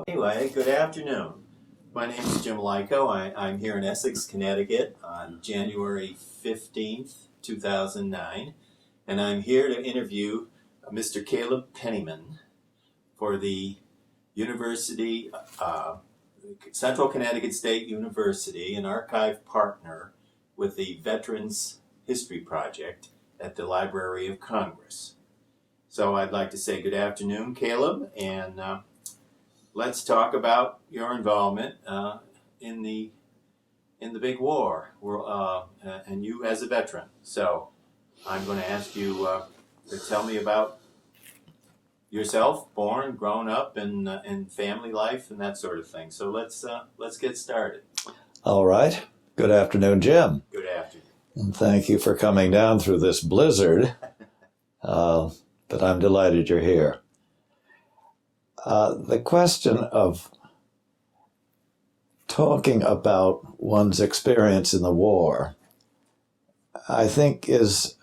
Anyway, good afternoon. My name is Jim Lyko. I'm here in Essex, Connecticut on January 15th, 2009, and I'm here to interview Mr. Caleb Penniman for the University, Central Connecticut State University, an archive partner with the Veterans History Project at the Library of Congress. So I'd like to say good afternoon, Caleb, and let's talk about your involvement in the big war, and you as a veteran. So I'm going to ask you to tell me about yourself, born, grown up, and family life, and that sort of thing. So let's get started. All right. Good afternoon, Jim. Good afternoon. And thank you for coming down through this blizzard. But I'm delighted you're here. The question of talking about one's experience in the war, I think, is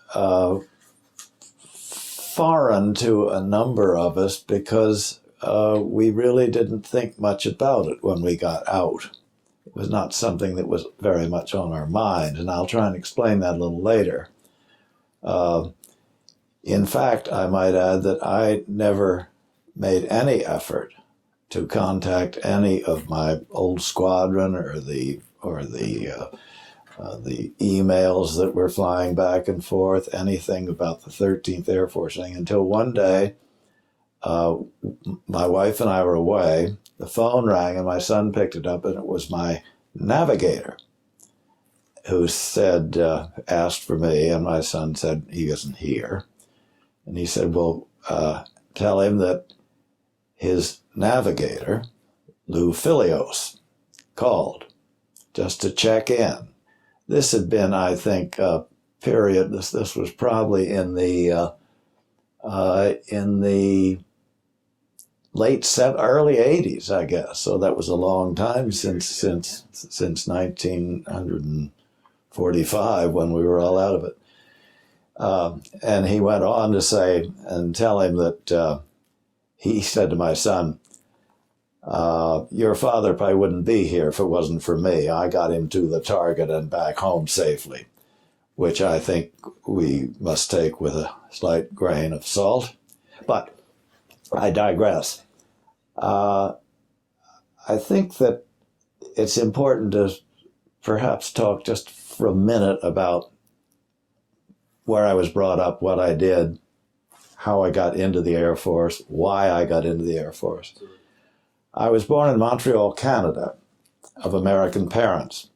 foreign to a number of us because we really didn't think much about it when we got out. It was not something that was very much on our mind, and I'll try and explain that a little later. In fact, I might add that I never made any effort to contact any of my old squadron or the emails that were flying back and forth, anything about the 13th Air Force thing, until one day my wife and I were away. The phone rang and my son picked it up, and it was my navigator who said, asked for me, and my son said he isn't here. And he said, well, tell him that his navigator, Lou Filios, called just to check in. This had been, I think, a period. This was probably in the early 80s, I guess. So that was a long time since 1945 when we were all out of it. And he went on to say and tell him that he said to my son, your father probably wouldn't be here if it wasn't for me. I got him to the target and back home safely, which I think we must take with a slight grain of salt. But I digress. I think that it's important to perhaps talk just for a minute about where I was brought up, what I did, how I got into the Air Force, why I got into the Air Force. I was born in Montreal, Canada, of American parents.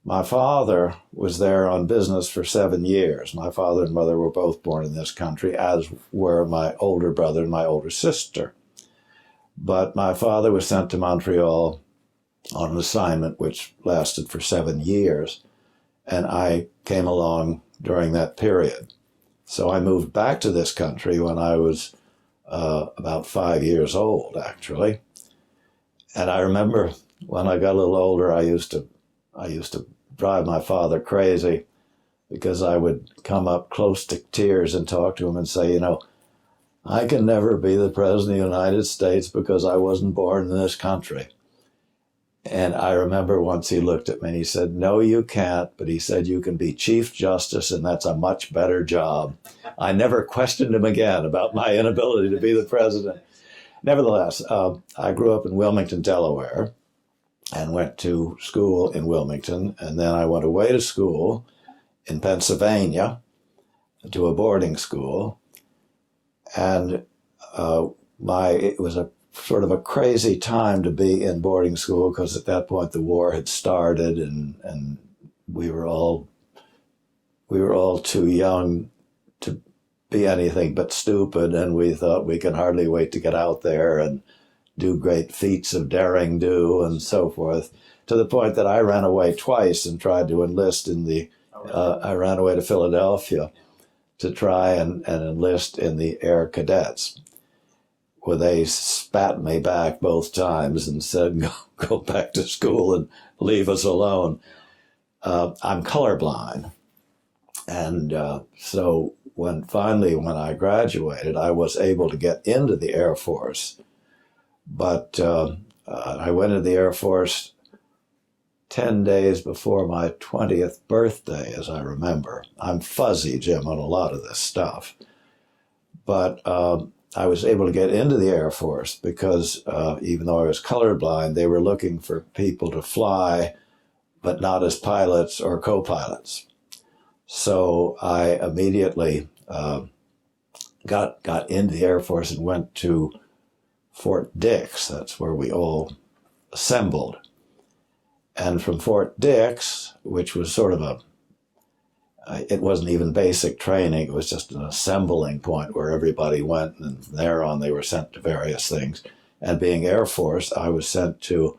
My father was there on business for 7 years. My father and mother were both born in this country, as were my older brother and my older sister. But my father was sent to Montreal on an assignment which lasted for 7 years, and I came along during that period. So I moved back to this country when I was about 5 years old, actually. And I remember when I got a little older, I used to drive my father crazy because I would come up close to tears and talk to him and say, you know, I can never be the President of the United States because I wasn't born in this country. And I remember once he looked at me and he said, no, you can't. But he said, you can be Chief Justice, and that's a much better job. I never questioned him again about my inability to be the president. Nevertheless, I grew up in Wilmington, Delaware, and went to school in Wilmington. And then I went away to school in Pennsylvania to a boarding school. And it was a sort of a crazy time to be in boarding school because at that point the war had started and we were all too young to be anything but stupid, and we thought we could hardly wait to get out there and do great feats of daring do and so forth, to the point that I ran away twice and tried to enlist I ran away to Philadelphia to try and enlist in the Air Cadets, where they spat me back both times and said, go back to school and leave us alone. I'm colorblind. And so when I graduated, I was able to get into the Air Force But I went into the Air Force 10 days before my 20th birthday, as I remember. I'm fuzzy, Jim, on a lot of this stuff. But I was able to get into the Air Force because even though I was colorblind, they were looking for people to fly, but not as pilots or co-pilots. So I immediately got into the Air Force and went to Fort Dix. That's where we all assembled. And from Fort Dix, which was sort of it wasn't even basic training, it was just an assembling point where everybody went, and from there on they were sent to various things. And being Air Force, I was sent to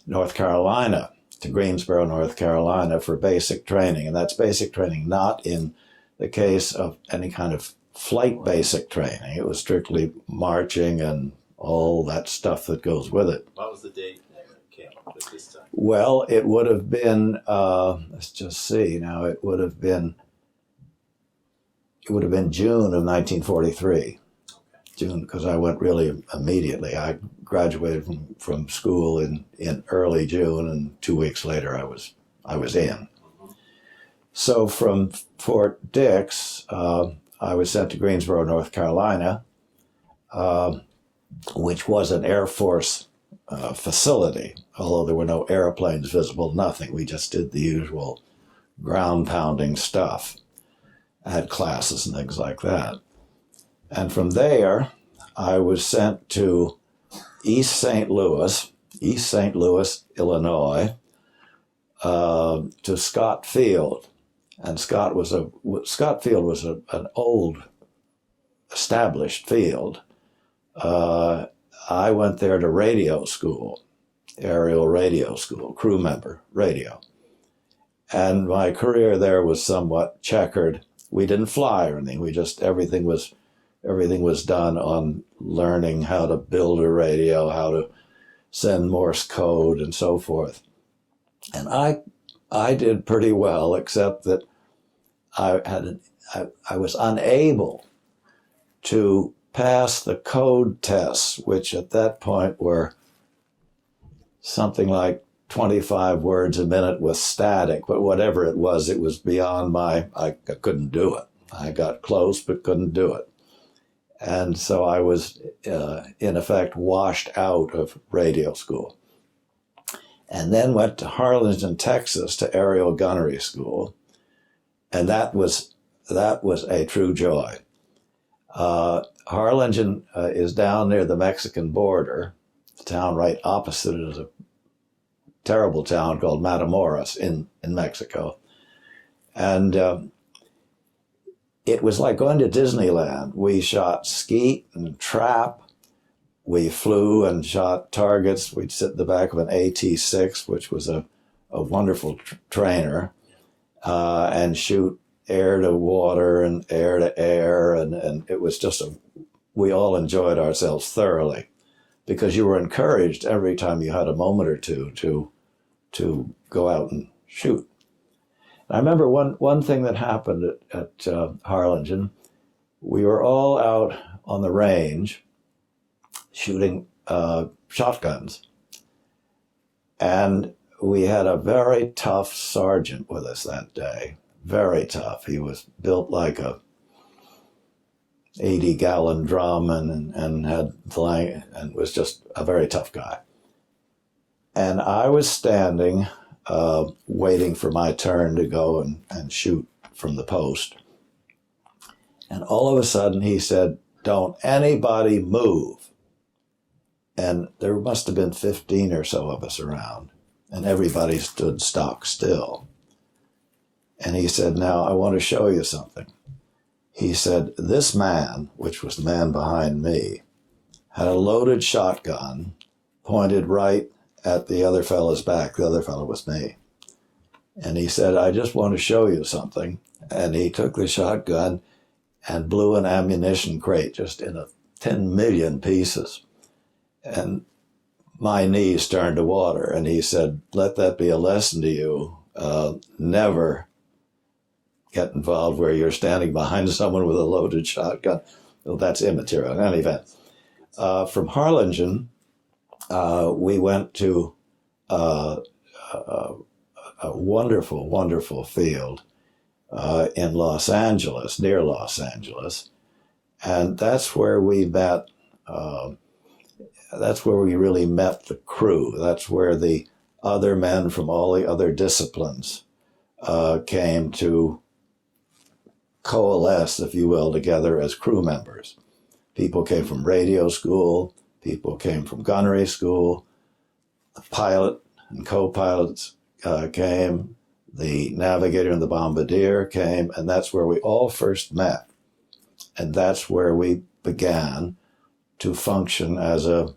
North Carolina, to Greensboro, North Carolina for basic training. And that's basic training, not in the case of any kind of flight basic training. It was strictly marching and all that stuff that goes with it. What was the date that came up at this time? Well, it would have been, let's just see now, it would have been June of 1943. June, because I went really immediately. I graduated from school in early June, and 2 weeks later I was in. So from Fort Dix, I was sent to Greensboro, North Carolina, which was an Air Force facility, although there were no airplanes visible, nothing. We just did the usual ground-pounding stuff. I had classes and things like that. And from there, I was sent to East St. Louis, Illinois, to Scott Field. And Scott Field was an old, established field. I went there to radio school, aerial radio school, crew member radio. And my career there was somewhat checkered. We didn't fly or anything. Everything was done on learning how to build a radio, how to send Morse code and so forth. And I did pretty well, except that I was unable to pass the code tests, which at that point were something like 25 words a minute with static, but whatever it was beyond I couldn't do it. I got close, but couldn't do it. And so I was, in effect, washed out of radio school. And then went to Harlingen, Texas, to aerial gunnery school. And that was a true joy. Harlingen is down near the Mexican border. The town right opposite it is a terrible town called Matamoros in Mexico. And it was like going to Disneyland. We shot skeet and trap. We flew and shot targets. We'd sit in the back of an AT-6, which was a wonderful trainer, and shoot air to water and air to air. And it was just we all enjoyed ourselves thoroughly because you were encouraged every time you had a moment or two to go out and shoot. I remember one thing that happened at Harlingen. We were all out on the range shooting shotguns. And we had a very tough sergeant with us that day. Very tough. He was built like a 80-gallon drum and had and was just a very tough guy. And I was standing waiting for my turn to go and shoot from the post. And all of a sudden he said, "Don't anybody move." And there must have been 15 or so of us around, and everybody stood stock still. And he said, "Now I want to show you something." He said, "This man," which was the man behind me, had a loaded shotgun pointed right at the other fellow's back. The other fellow was me. And he said, "I just want to show you something." And he took the shotgun and blew an ammunition crate just in 10 million pieces. And my knees turned to water. And he said, "Let that be a lesson to you. Never get involved where you're standing behind someone with a loaded shotgun." Well, that's immaterial in any event. From Harlingen, we went to a wonderful, wonderful field in Los Angeles, near Los Angeles. And that's where we met, that's where we really met the crew. That's where the other men from all the other disciplines came to coalesce, if you will, together as crew members. People came from radio school, people came from gunnery school, the pilot and co-pilots came, the navigator and the bombardier came, and that's where we all first met. And that's where we began to function as a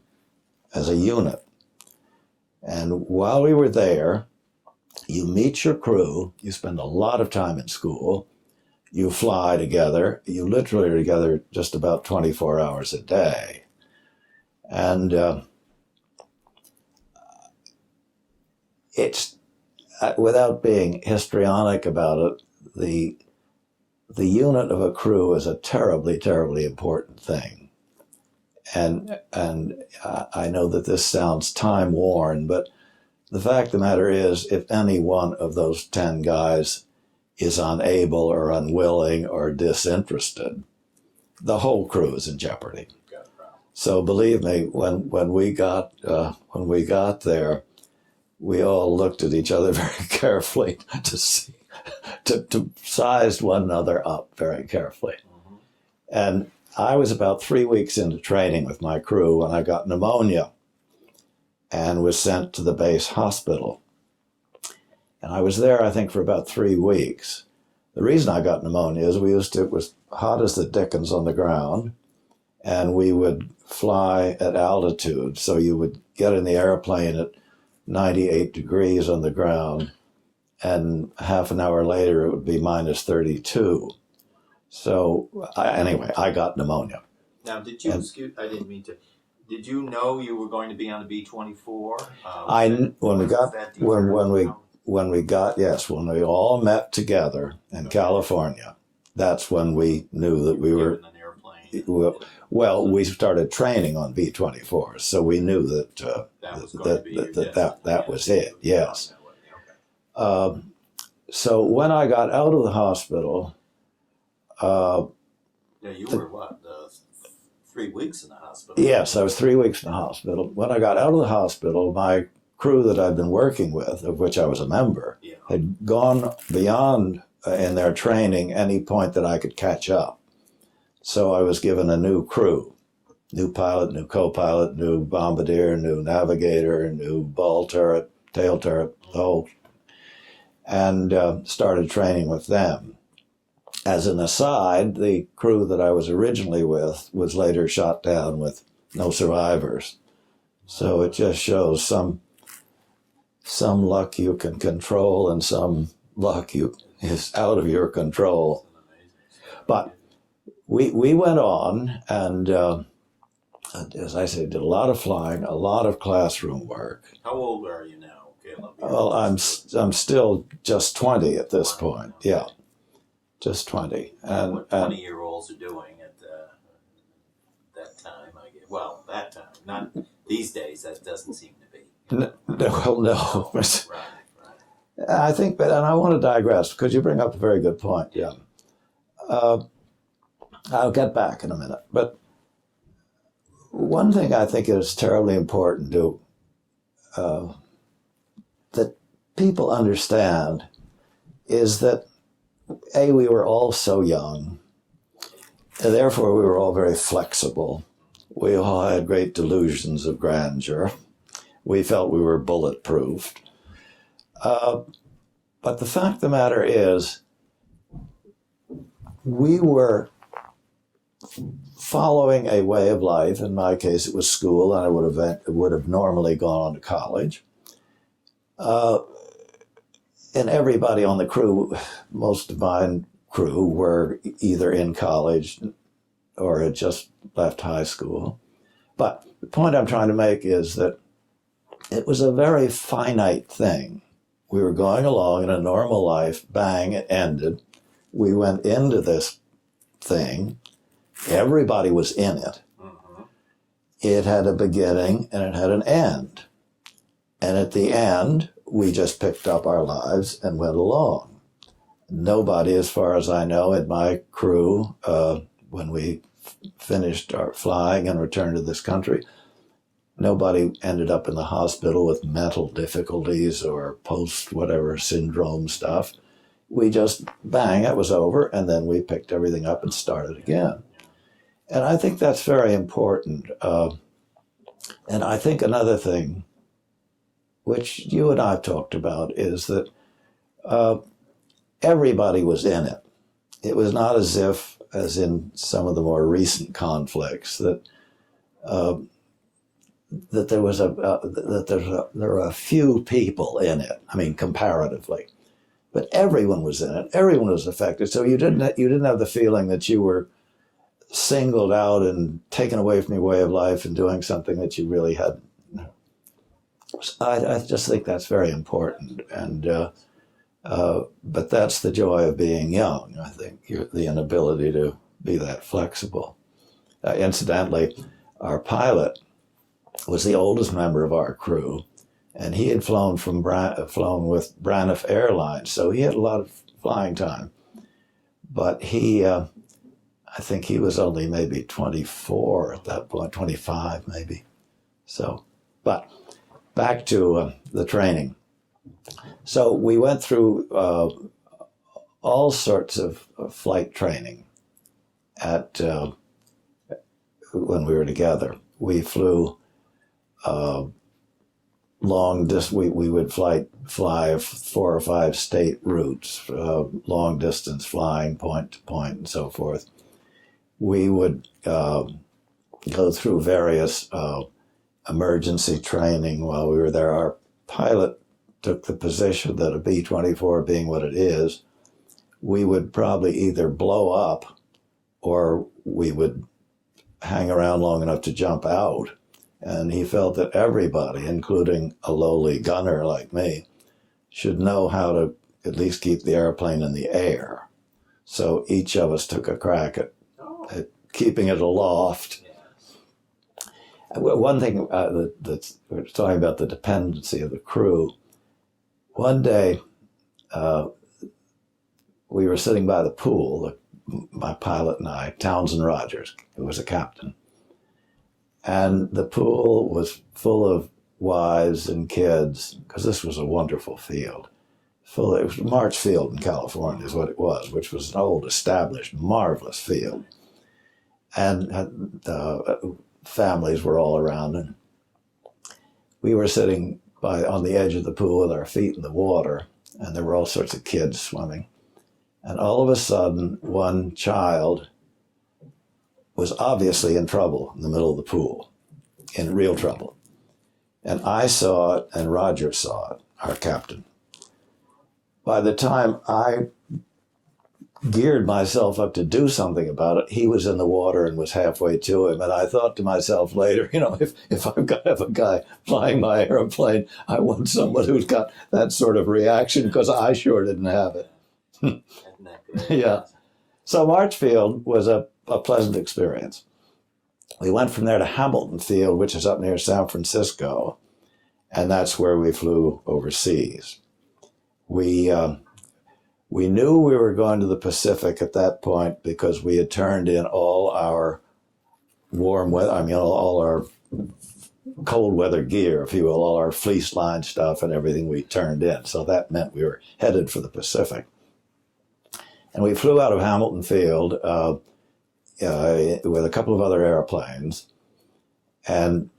unit. And while we were there, you meet your crew, you spend a lot of time in school, you fly together, you literally are together just about 24 hours a day. And it's, without being histrionic about it, the unit of a crew is a terribly, terribly important thing. And I know that this sounds time-worn, but the fact of the matter is, if any one of those 10 guys is unable or unwilling or disinterested, the whole crew is in jeopardy. So believe me, when we got there, we all looked at each other very carefully to size one another up very carefully. Mm-hmm. And I was about 3 weeks into training with my crew when I got pneumonia and was sent to the base hospital. And I was there, I think, for about 3 weeks. The reason I got pneumonia is it was hot as the dickens on the ground, and we would fly at altitude. So you would get in the airplane at 98 degrees on the ground, and half an hour later it would be minus 32. So anyway, I got pneumonia. Now, did you, I didn't mean to, did you know you were going to be on the B-24? When we all met together in California, that's when we knew that we were, well, we started training on B-24s, so we knew that that was it, yes. So when I got out of the hospital... you were what, 3 weeks in the hospital? Yes, I was 3 weeks in the hospital. When I got out of the hospital, my crew that I'd been working with, of which I was a member, had gone beyond in their training any point that I could catch up. So I was given a new crew, new pilot, new co-pilot, new bombardier, new navigator, new ball turret, tail turret, the whole, and started training with them. As an aside, the crew that I was originally with was later shot down with no survivors. So it just shows some luck you can control and some luck is out of your control. But we went on and, as I say, did a lot of flying, a lot of classroom work. How old are you now, Caleb? Well, I'm still just 20 at this point, yeah. Just 20. And what 20-year-olds are doing at that time, I guess. Well, that time. Not these days, that doesn't seem to be. No. Right. I think, and I want to digress, because you bring up a very good point, yeah. I'll get back in a minute. But one thing I think is terribly important that people understand is that we were all so young, and therefore we were all very flexible. We all had great delusions of grandeur. We felt we were bulletproof. But the fact of the matter is, we were following a way of life. In my case, it was school, and I would have normally gone on to college. And everybody on the crew, most of my crew, were either in college or had just left high school. But the point I'm trying to make is that it was a very finite thing. We were going along in a normal life, bang, it ended. We went into this thing. Everybody was in it. Mm-hmm. it had a beginning and it had an end. And at the end, we just picked up our lives and went along. Nobody, as far as I know, in my crew, when we finished our flying and returned to this country, nobody ended up in the hospital with mental difficulties or post-whatever syndrome stuff. We just, bang, it was over, and then we picked everything up and started again. And I think that's very important. And I think another thing, which you and I have talked about, is that everybody was in it. It was not as if, as in some of the more recent conflicts, that there were a few people in it. I mean, comparatively, but everyone was in it. Everyone was affected. So you didn't have the feeling that you were singled out and taken away from your way of life and doing something that you really hadn't. I just think that's very important, and but that's the joy of being young. I think the inability to be that flexible. Incidentally, our pilot was the oldest member of our crew, and he had flown with Braniff Airlines, so he had a lot of flying time. But I think he was only maybe 24 at that point, 25 maybe. So, but back to the training. So we went through all sorts of flight training when we were together. We flew long distance. We would fly 4 or 5 state routes, long distance flying, point to point, and so forth. We would go through various emergency training while we were there. Our pilot took the position that a B-24 being what it is, we would probably either blow up or we would hang around long enough to jump out. And he felt that everybody, including a lowly gunner like me, should know how to at least keep the airplane in the air. So each of us took a crack at keeping it aloft. One thing that's we're talking about, the dependency of the crew. One day, we were sitting by the pool, my pilot and I, Townsend Rogers, who was a captain. And the pool was full of wives and kids, because this was a wonderful field. It was March Field in California is what it was, which was an old, established, marvelous field. And families were all around, and we were sitting on the edge of the pool with our feet in the water, and there were all sorts of kids swimming. And all of a sudden, one child was obviously in trouble in the middle of the pool, in real trouble. And I saw it, and Roger saw it, our captain. By the time I geared myself up to do something about it, he was in the water and was halfway to him. And I thought to myself later, if I've got to have a guy flying my airplane, I want someone who's got that sort of reaction, because I sure didn't have it. Yeah. So Marchfield was a pleasant experience. We went from there to Hamilton Field, which is up near San Francisco, and that's where we flew overseas. We knew we were going to the Pacific at that point because we had turned in all our warm weather, all our cold weather gear, if you will, all our fleece line stuff and everything we turned in. So that meant we were headed for the Pacific. And we flew out of Hamilton Field with a couple of other airplanes. And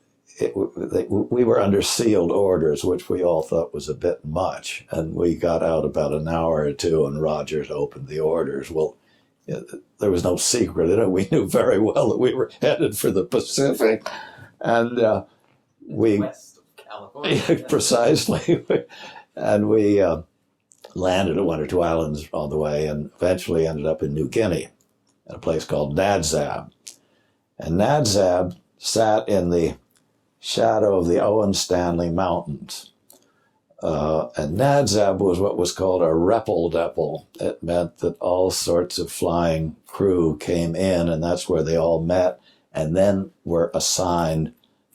we were under sealed orders, which we all thought was a bit much. And we got out about an hour or two, and Rogers opened the orders. Well, there was no secret in it. We knew very well that we were headed for the Pacific. And we... West of California. Precisely. And we landed at 1 or 2 islands on the way, and eventually ended up in New Guinea, at a place called Nadzab. And Nadzab sat in the shadow of the Owen Stanley Mountains. And Nadzab was what was called a repel-depel. It meant that all sorts of flying crew came in, and that's where they all met and then were assigned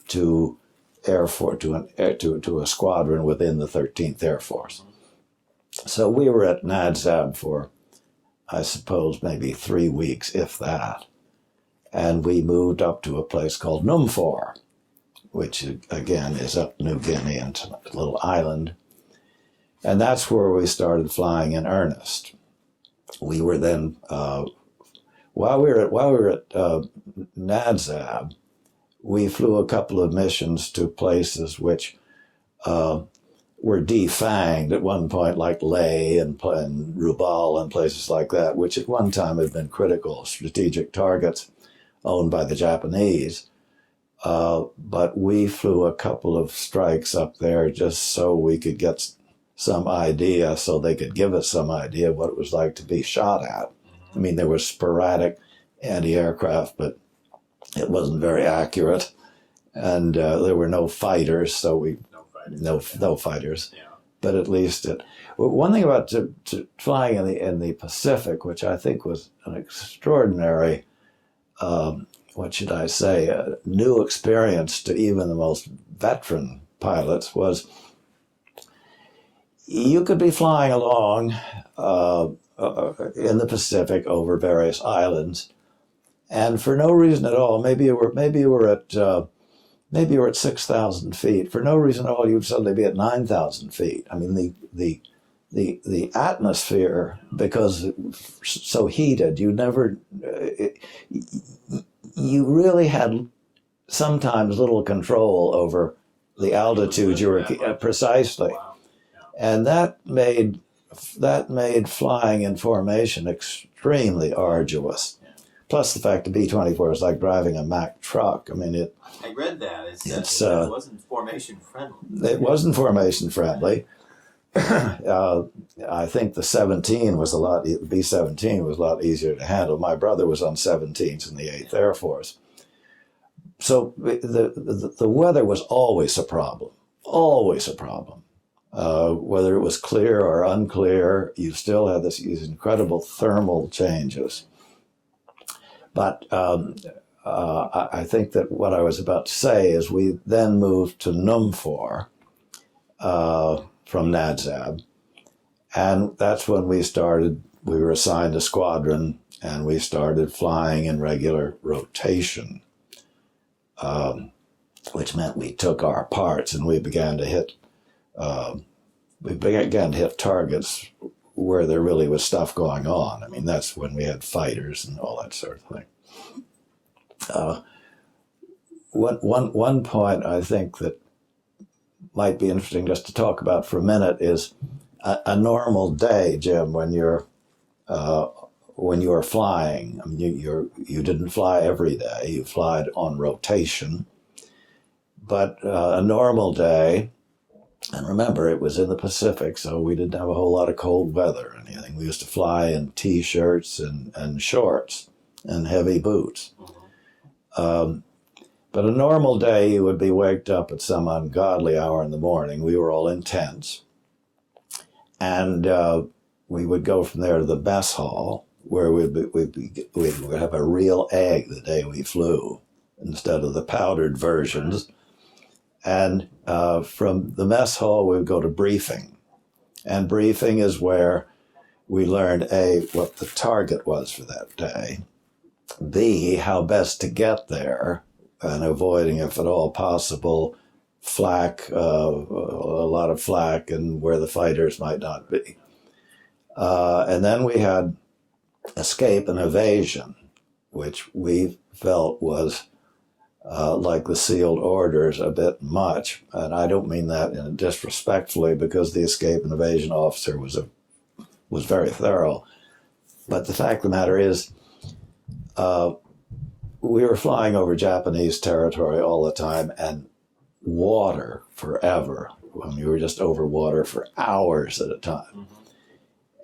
to Air Force to a squadron within the 13th Air Force. So we were at NADSAB for, I suppose, maybe 3 weeks, if that. And we moved up to a place called Numfor, which again is up New Guinea, and a little island. And that's where we started flying in earnest. We were then, while we were at NADSAB, we flew a couple of missions to places which were defanged at one point, like Leh and Rubal and places like that, which at one time had been critical strategic targets owned by the Japanese. But we flew a couple of strikes up there just so we could get some idea, so they could give us some idea of what it was like to be shot at. I mean, there was sporadic anti-aircraft, but it wasn't very accurate. And there were no fighters, so no fighters. Yeah. But at least one thing about flying in the Pacific, which I think was an extraordinary, what should I say, a new experience to even the most veteran pilots, was you could be flying along in the Pacific over various islands, and for no reason at all, maybe you were at 6,000 feet. For no reason at all, you'd suddenly be at 9,000 feet. I mean, the atmosphere, because it's so heated, you really had sometimes little control over the altitude you were precisely. Wow. And that made flying in formation extremely arduous. Plus the fact the B-24 is like driving a Mack truck. I mean, I read that. It wasn't formation friendly. It wasn't formation friendly. I think the B-17 was a lot easier to handle. My brother was on 17s in the 8th Air Force. So the weather was always a problem. Always a problem. Whether it was clear or unclear, you still had these incredible thermal changes. But I think that what I was about to say is we then moved to Numfor from NADSAB, and that's when we were assigned a squadron, and we started flying in regular rotation, which meant we took our parts and we began to hit targets where there really was stuff going on. I mean, that's when we had fighters and all that sort of thing. One point I think that might be interesting just to talk about for a minute is a normal day, Jim, when you're flying. I mean, you didn't fly every day. You flied on rotation. But a normal day, and remember, it was in the Pacific, so we didn't have a whole lot of cold weather or anything. We used to fly in T-shirts and shorts and heavy boots. But a normal day, you would be waked up at some ungodly hour in the morning. We were all in tents. And we would go from there to the mess hall, where we'd have a real egg the day we flew, instead of the powdered versions. And from the mess hall, we would go to briefing. And briefing is where we learned, A, what the target was for that day, B, how best to get there, and avoiding, if at all possible, flak, a lot of flak, and where the fighters might not be. And then we had escape and evasion, which we felt was like the sealed orders a bit much. And I don't mean that disrespectfully, because the escape and evasion officer was very thorough. But the fact of the matter is, we were flying over Japanese territory all the time, and water forever. I mean, we were just over water for hours at a time. Mm-hmm.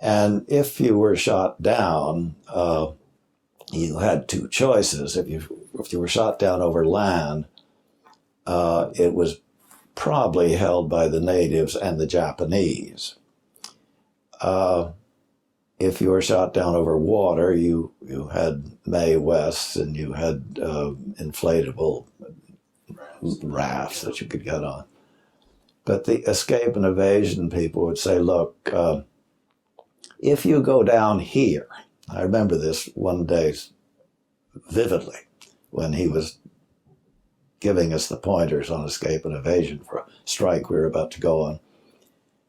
And if you were shot down, you had two choices. If you were shot down over land, it was probably held by the natives and the Japanese. if you were shot down over water, you had Mae Wests and you had inflatable rafts that you could get on. But the escape and evasion people would say, look, if you go down here, I remember this one day vividly when he was giving us the pointers on escape and evasion for a strike we were about to go on.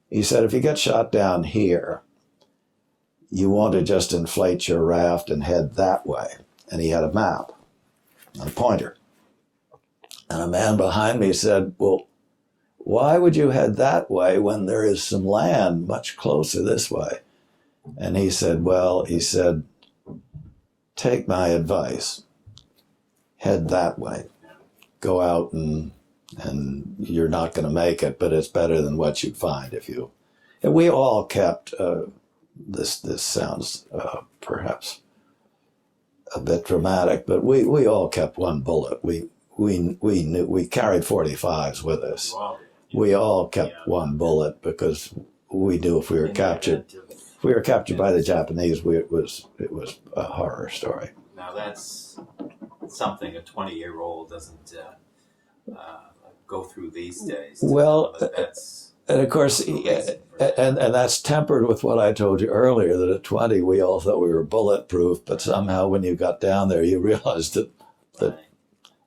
He said, if you get shot down here, you want to just inflate your raft and head that way. And he had a map and a pointer. And a man behind me said, well, why would you head that way when there is some land much closer this way? And he said, well, take my advice. Head that way. Go out and you're not going to make it, but it's better than what you'd find if you... And we all kept, this sounds perhaps a bit dramatic, but we all kept one bullet. We knew, we carried 45s with us. Wow. We all kept one bullet because we knew if we were captured by the Japanese, it was a horror story. Now that's something a 20-year-old doesn't go through these days. Well, that's and of course, and that's tempered with what I told you earlier, that at 20 we all thought we were bulletproof, but somehow when you got down there, you realized that right.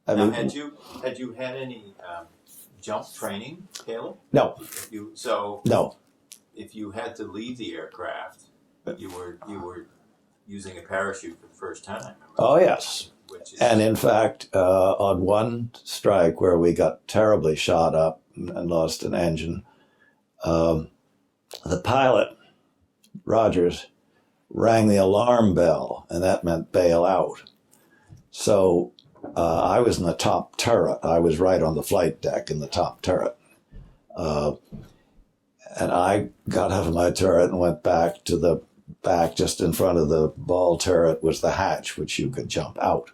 I Now, mean, had you had any jump training, Caleb? no, No. If you had to leave the aircraft, you were using a parachute for the first time. Right? Oh yes. And in fact, on one strike where we got terribly shot up and lost an engine, the pilot, Rogers, rang the alarm bell, and that meant bail out. So I was in the top turret. I was right on the flight deck in the top turret. And I got out of my turret and went back to the back. Just in front of the ball turret was the hatch, which you could jump out.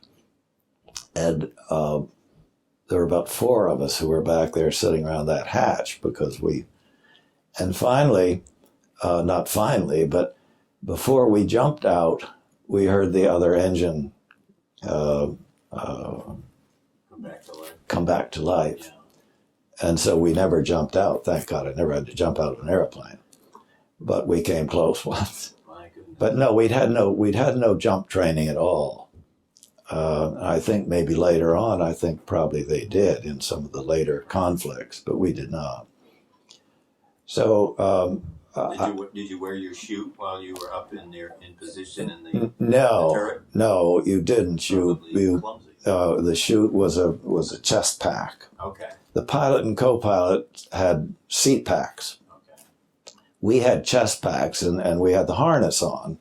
And there were about 4 of us who were back there sitting around that hatch because and finally, not finally, but before we jumped out, we heard the other engine come back to life. Yeah. And so we never jumped out. Thank God I never had to jump out of an airplane. But we came close once. My goodness. But no, we'd had no jump training at all. I think maybe later on, I think probably they did in some of the later conflicts, but we did not. So did you wear your chute while you were up in position in the no, turret? No, you didn't. Clumsy. The chute was a chest pack. Okay. The pilot and co-pilot had seat packs. Okay. We had chest packs, and we had the harness on.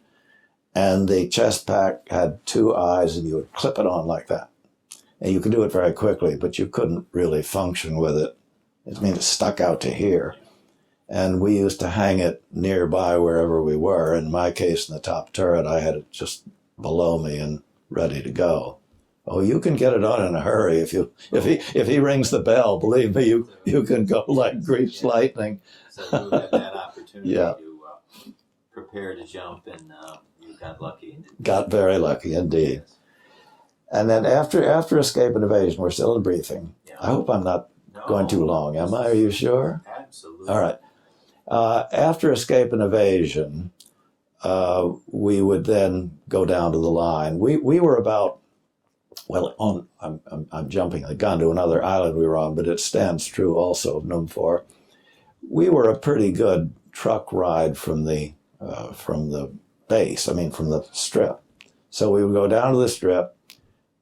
And the chest pack had 2 eyes, and you would clip it on like that. And you could do it very quickly, but you couldn't really function with it. I mean, it stuck out to here. And we used to hang it nearby wherever we were. In my case, in the top turret, I had it just below me and ready to go. Oh, you can get it on in a hurry if he rings the bell. Believe me, you can go like greased lightning. So you had that opportunity Yeah. to prepare to jump, and you got lucky. Got very lucky indeed. Yes. And then after escape and evasion, we're still in briefing. Yeah. I hope I'm not going too long. Am I? Are you sure? Absolutely. All right. After escape and evasion, we would then go down to the line. We were about, well, I'm jumping the gun to another island we were on, but it stands true also of Numfor. We were a pretty good truck ride from the base, from the strip. So we would go down to the strip,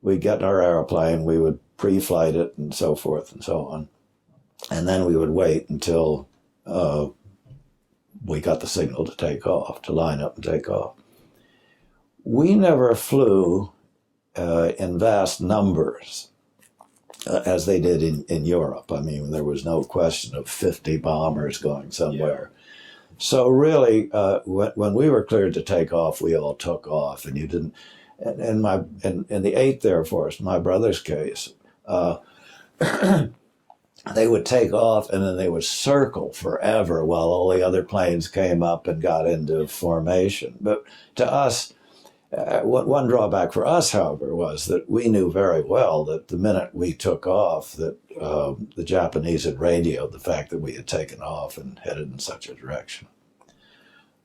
we'd get in our airplane, we would pre-flight it and so forth and so on. And then we would wait until we got the signal to take off, to line up and take off. We never flew in vast numbers as they did in Europe. I mean, there was no question of 50 bombers going somewhere. Yeah. So really, when we were cleared to take off, we all took off, and you didn't. In the 8th Air Force, my brother's case, they would take off and then they would circle forever while all the other planes came up and got into formation. But to us, one drawback for us, however, was that we knew very well that the minute we took off, that the Japanese had radioed the fact that we had taken off and headed in such a direction.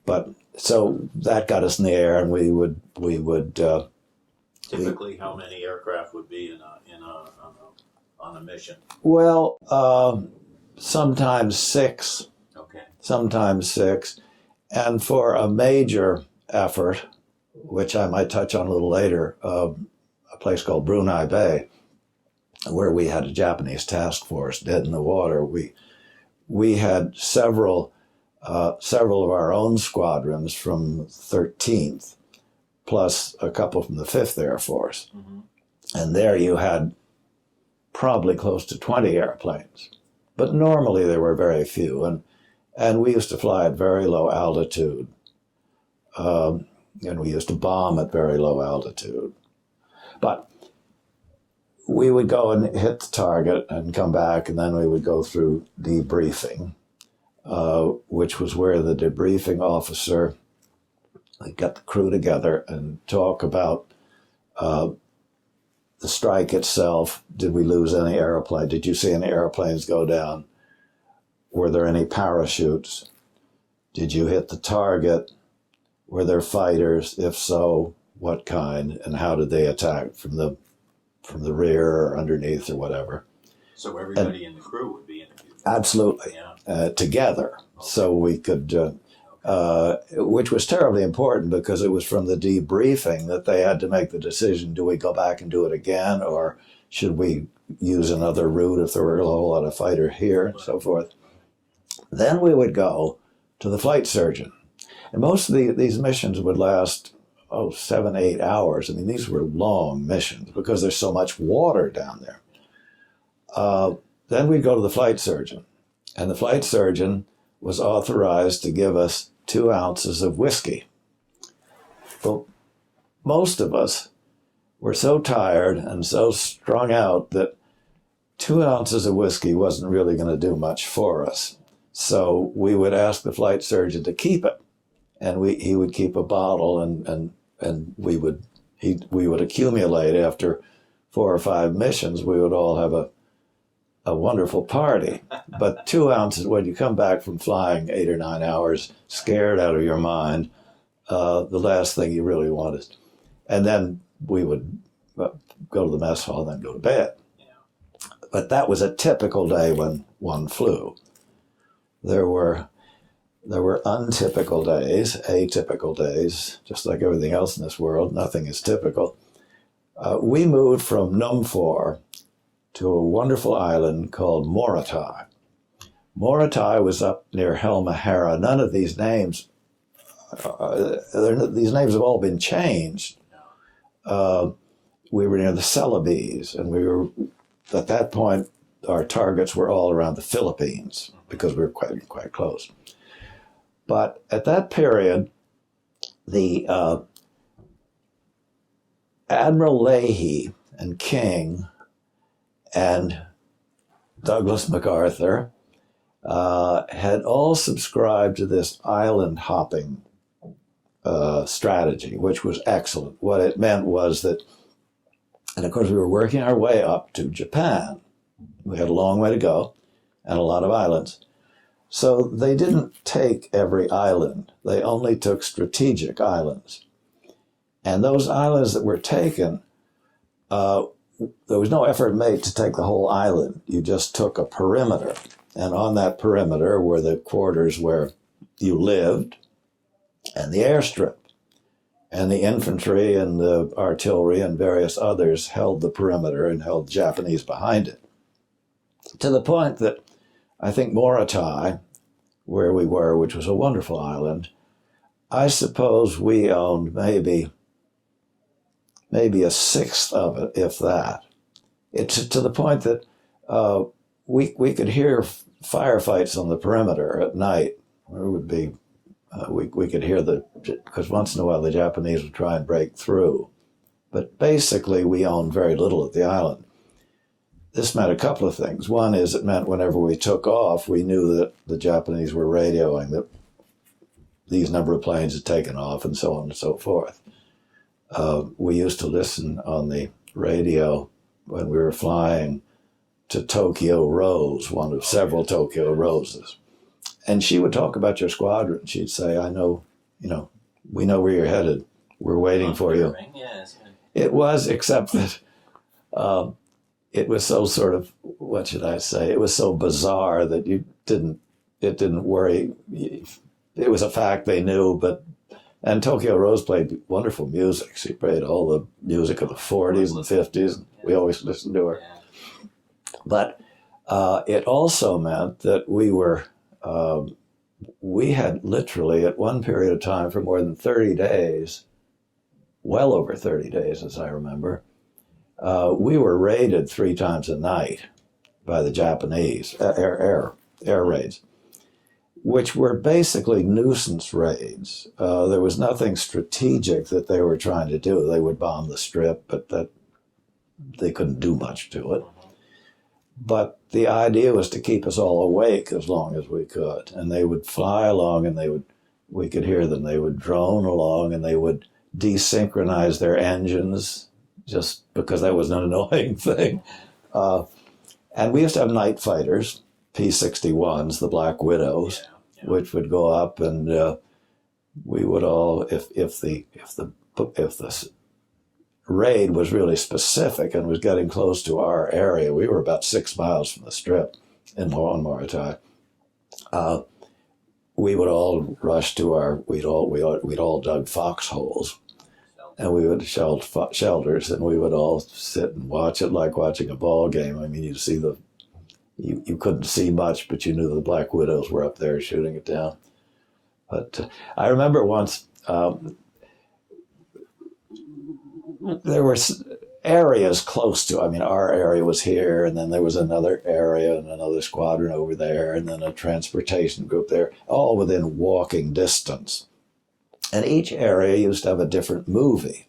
But so that got us in the air, and we would. Typically, how many aircraft would be on a mission? Well, sometimes 6. Okay. Sometimes 6, and for a major effort, which I might touch on a little later, a place called Brunei Bay, where we had a Japanese task force dead in the water. We had several of our own squadrons from 13th, plus a couple from the 5th Air Force. Mm-hmm. And there you had probably close to 20 airplanes. But normally there were very few. And we used to fly at very low altitude. And we used to bomb at very low altitude. But we would go and hit the target and come back, and then we would go through debriefing, which was where the debriefing officer would get the crew together and talk about the strike itself. Did we lose any airplane? Did you see any airplanes go down? Were there any parachutes? Did you hit the target? Were there fighters? If so, what kind? And how did they attack? From the rear or underneath or whatever? So everybody in the crew would be interviewed? Absolutely. Yeah. Together. Okay. So we could, which was terribly important because it was from the debriefing that they had to make the decision, do we go back and do it again, or should we use another route if there were a whole lot of fighter here and so forth. Then we would go to the flight surgeon. And most of these missions would last, 7, 8 hours. I mean, these were long missions because there's so much water down there. Then we'd go to the flight surgeon. And the flight surgeon was authorized to give us 2 ounces of whiskey. Well, most of us were so tired and so strung out that 2 ounces of whiskey wasn't really going to do much for us. So we would ask the flight surgeon to keep it. And he would keep a bottle, and we would accumulate after 4 or 5 missions. We would all have a wonderful party. But 2 ounces, when you come back from flying 8 or 9 hours, scared out of your mind, the last thing you really want is. And then we would go to the mess hall and then go to bed. Yeah. But that was a typical day when one flew. There were untypical days, atypical days, just like everything else in this world. Nothing is typical. We moved from Numfor to a wonderful island called Morotai. Morotai was up near Halmahera. None of these names, these names have all been changed. We were near the Celebes, and we were, at that point, our targets were all around the Philippines because we were quite close. But at that period, the Admiral Leahy and King and Douglas MacArthur had all subscribed to this island hopping strategy, which was excellent. What it meant was that, and of course we were working our way up to Japan. We had a long way to go and a lot of islands. So they didn't take every island. They only took strategic islands. And those islands that were taken, there was no effort made to take the whole island. You just took a perimeter. And on that perimeter were the quarters where you lived and the airstrip. And the infantry and the artillery and various others held the perimeter and held the Japanese behind it. To the point that I think Morotai, where we were, which was a wonderful island, I suppose we owned maybe a sixth of it, if that. It's to the point that we could hear firefights on the perimeter at night. There would be, we could hear because once in a while the Japanese would try and break through. But basically we owned very little of the island. this meant a couple of things. One is it meant whenever we took off, we knew that the Japanese were radioing that these number of planes had taken off and so on and so forth. We used to listen on the radio when we were flying to Tokyo Rose, one of several Tokyo Roses. And she would talk about your squadron. She'd say, I know, we know where you're headed. We're waiting for you. Yes. It was, except that it was so sort of, what should I say? It was so bizarre that it didn't worry. It was a fact they knew, and Tokyo Rose played wonderful music. She played all the music of the 40s and 50s. And we always listened to her. But it also meant that we had literally at one period of time for more than 30 days, well over 30 days as I remember, we were raided 3 times a night by the Japanese, air raids, which were basically nuisance raids. There was nothing strategic that they were trying to do. They would bomb the Strip, but they couldn't do much to it. But the idea was to keep us all awake as long as we could. And they would fly along and we could hear them. They would drone along and they would desynchronize their engines just because that was an annoying thing. And we used to have night fighters, P-61s, the Black Widows, which would go up and we would all, if the raid was really specific and was getting close to our area. We were about 6 miles from the Strip in Moritai. We would all rush to we'd all dug foxholes, and we would shelters, and we would all sit and watch it like watching a ball game. I mean, you couldn't see much, but you knew the Black Widows were up there shooting it down. But I remember once. There were areas close to, our area was here, and then there was another area and another squadron over there, and then a transportation group there, all within walking distance. And each area used to have a different movie.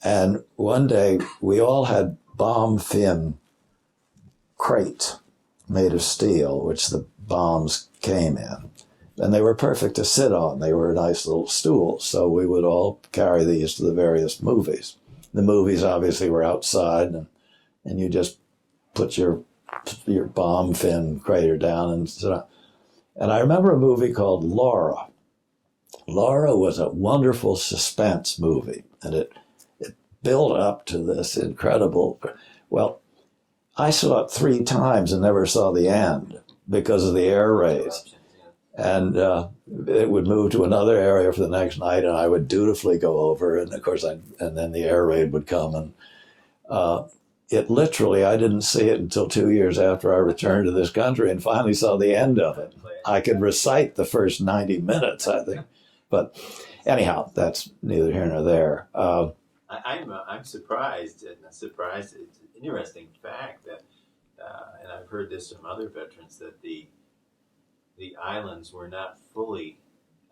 And one day, we all had bomb fin crates made of steel, which the bombs came in. And they were perfect to sit on. They were nice little stools. So we would all carry these to the various movies. The movies obviously were outside, and you just put your bomb fin crater down and sit on. And I remember a movie called Laura. Laura was a wonderful suspense movie, and it built up to this incredible. Well, I saw it 3 times and never saw the end because of the air raids. And it would move to another area for the next night, and I would dutifully go over. And of course, and then the air raid would come, and it literally, I didn't see it until 2 years after I returned to this country, and finally saw the end of it. I could recite the first 90 minutes, I think, but anyhow, that's neither here nor there. I'm surprised. It's an interesting fact that, and I've heard this from other veterans, that the islands were not fully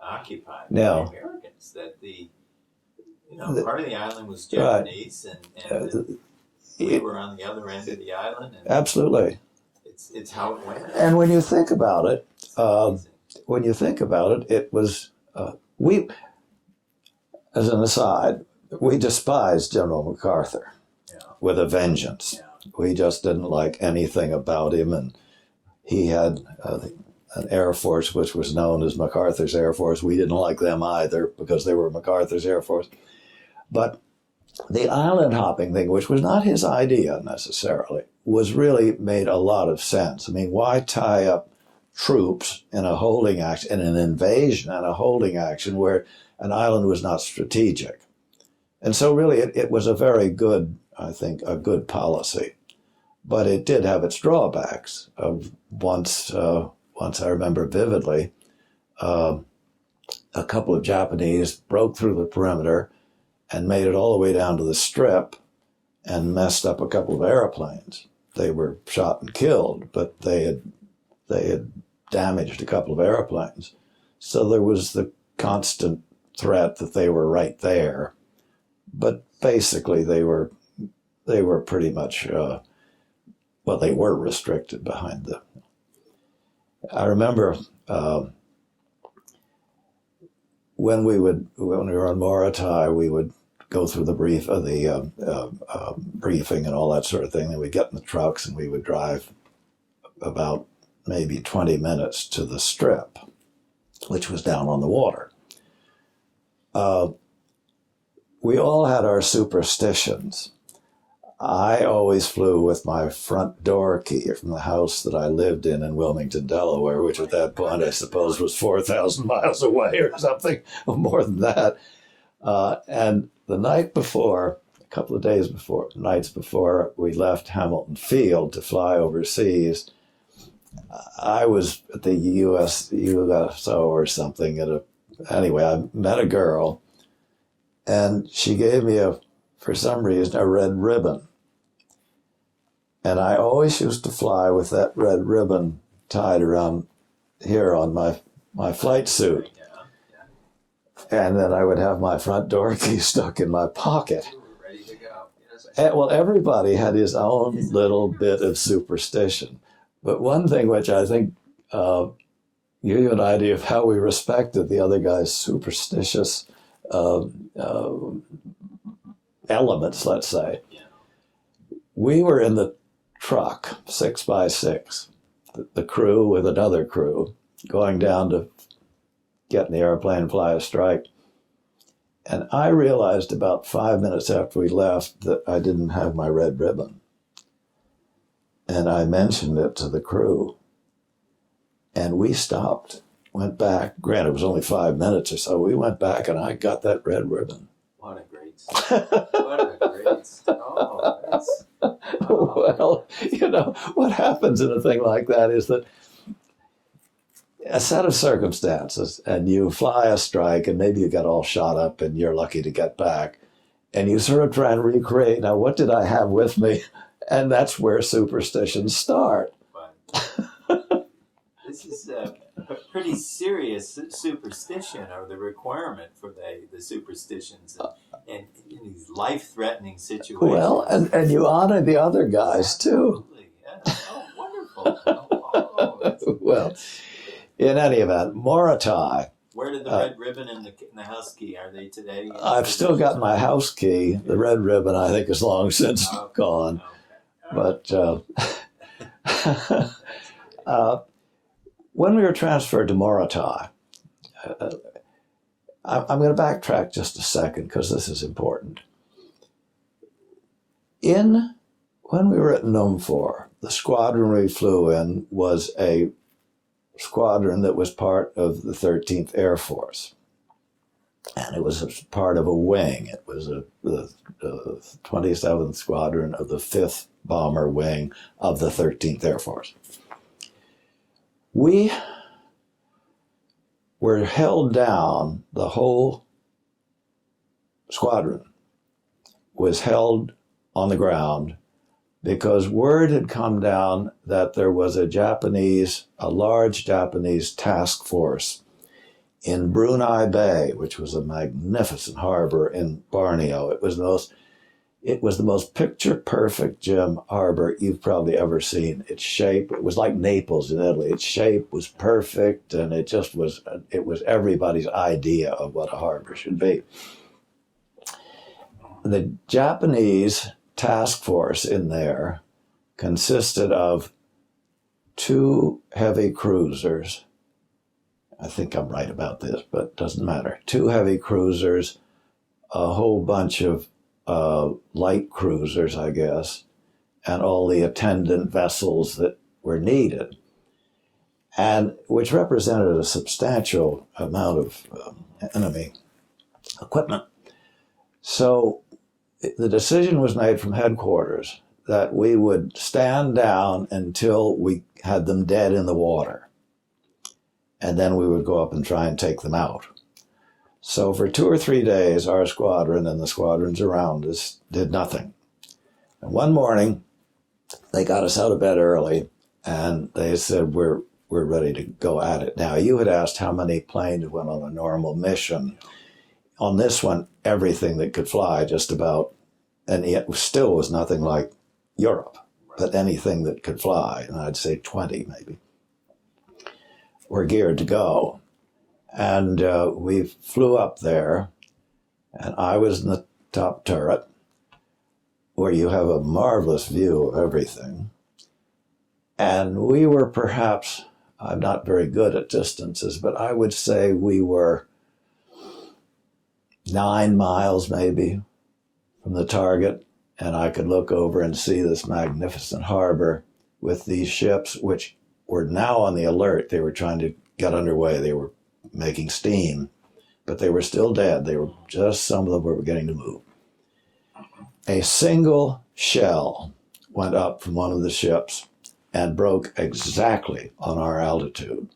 occupied by Americans. That part of the island was Japanese, and we were on the other end of the island. And absolutely, it's how it went. And when you think about it, it was we. As an aside, we despised General MacArthur with a vengeance. Yeah. We just didn't like anything about him, and he had an Air Force which was known as MacArthur's Air Force. We didn't like them either because they were MacArthur's Air Force. But the island hopping thing, which was not his idea necessarily, was really made a lot of sense. I mean, why tie up troops in a holding action, in an invasion and a holding action where an island was not strategic? And so really it was a very good, I think, a good policy. But it did have its drawbacks. Once I remember vividly, a couple of Japanese broke through the perimeter and made it all the way down to the Strip and messed up a couple of airplanes. They were shot and killed, but they had damaged a couple of airplanes. So there was the constant threat that they were right there. But basically they were pretty much well, they were restricted behind the. I remember when we were on Morotai, we would go through the briefing and all that sort of thing. And we'd get in the trucks and we would drive about maybe 20 minutes to the Strip, which was down on the water. We all had our superstitions. I always flew with my front door key from the house that I lived in Wilmington, Delaware, which at that point I suppose was 4,000 miles away or something, or more than that. And the night before, a couple of nights before we left Hamilton Field to fly overseas, I was at the USO or something. Anyway, I met a girl, and she gave me for some reason, a red ribbon. And I always used to fly with that red ribbon tied around here on my flight suit. And then I would have my front door key stuck in my pocket. Ready to go. Yes, And, well, everybody had his own little bit of superstition. But one thing which I think give you an idea of how we respected the other guy's superstitious elements, let's say. We were in the truck, 6x6, the crew with another crew, going down to get in the airplane and fly a strike. And I realized about 5 minutes after we left that I didn't have my red ribbon. And I mentioned it to the crew. And we stopped, went back. Granted, it was only 5 minutes or so. We went back and I got that red ribbon. What a great story. What a great story. Oh, that's... Well, what happens in a thing like that is that a set of circumstances, and you fly a strike, and maybe you get all shot up, and you're lucky to get back, and you sort of try and recreate, now, what did I have with me? And that's where superstitions start. But this is a pretty serious superstition, or the requirement for the superstitions and in these life-threatening situations. Well, and you honor the other guys, too. Absolutely, yeah. Oh, wonderful. Well, in any event, Morotai. Where did the red ribbon and the house key, are they today? I've still got my house key. The red ribbon, I think, is long since gone. Okay. But when we were transferred to Morotai, I'm going to backtrack just a second because this is important. When we were at Numfor, the squadron we flew in was a squadron that was part of the 13th Air Force. And it was a part of a wing. It was the 27th Squadron of the 5th Bomber Wing of the 13th Air Force. We were held down, the whole squadron was held on the ground because word had come down that there was a large Japanese task force in Brunei Bay, which was a magnificent harbor in Borneo. It was the most picture-perfect, Jim, harbor you've probably ever seen. Its shape, it was like Naples in Italy. Its shape was perfect, and it was everybody's idea of what a harbor should be. The Japanese task force in there consisted of 2 heavy cruisers. I think I'm right about this, but it doesn't matter. 2 heavy cruisers, a whole bunch of light cruisers, I guess, and all the attendant vessels that were needed, and which represented a substantial amount of enemy equipment. So the decision was made from headquarters that we would stand down until we had them dead in the water, and then we would go up and try and take them out. So for 2 or 3 days, our squadron and the squadrons around us did nothing. And one morning, they got us out of bed early, and they said, we're ready to go at it. Now, you had asked how many planes went on a normal mission. On this one, everything that could fly, just about, and it still was nothing like Europe. but anything that could fly, and I'd say 20 maybe, were geared to go. And we flew up there, and I was in the top turret, where you have a marvelous view of everything. And we were perhaps, I'm not very good at distances, but I would say we were 9 miles maybe from the target, and I could look over and see this magnificent harbor with these ships, which were now on the alert. They were trying to get underway. They were making steam, but they were still dead. They were just, some of them were beginning to move. A single shell went up from one of the ships and broke exactly on our altitude.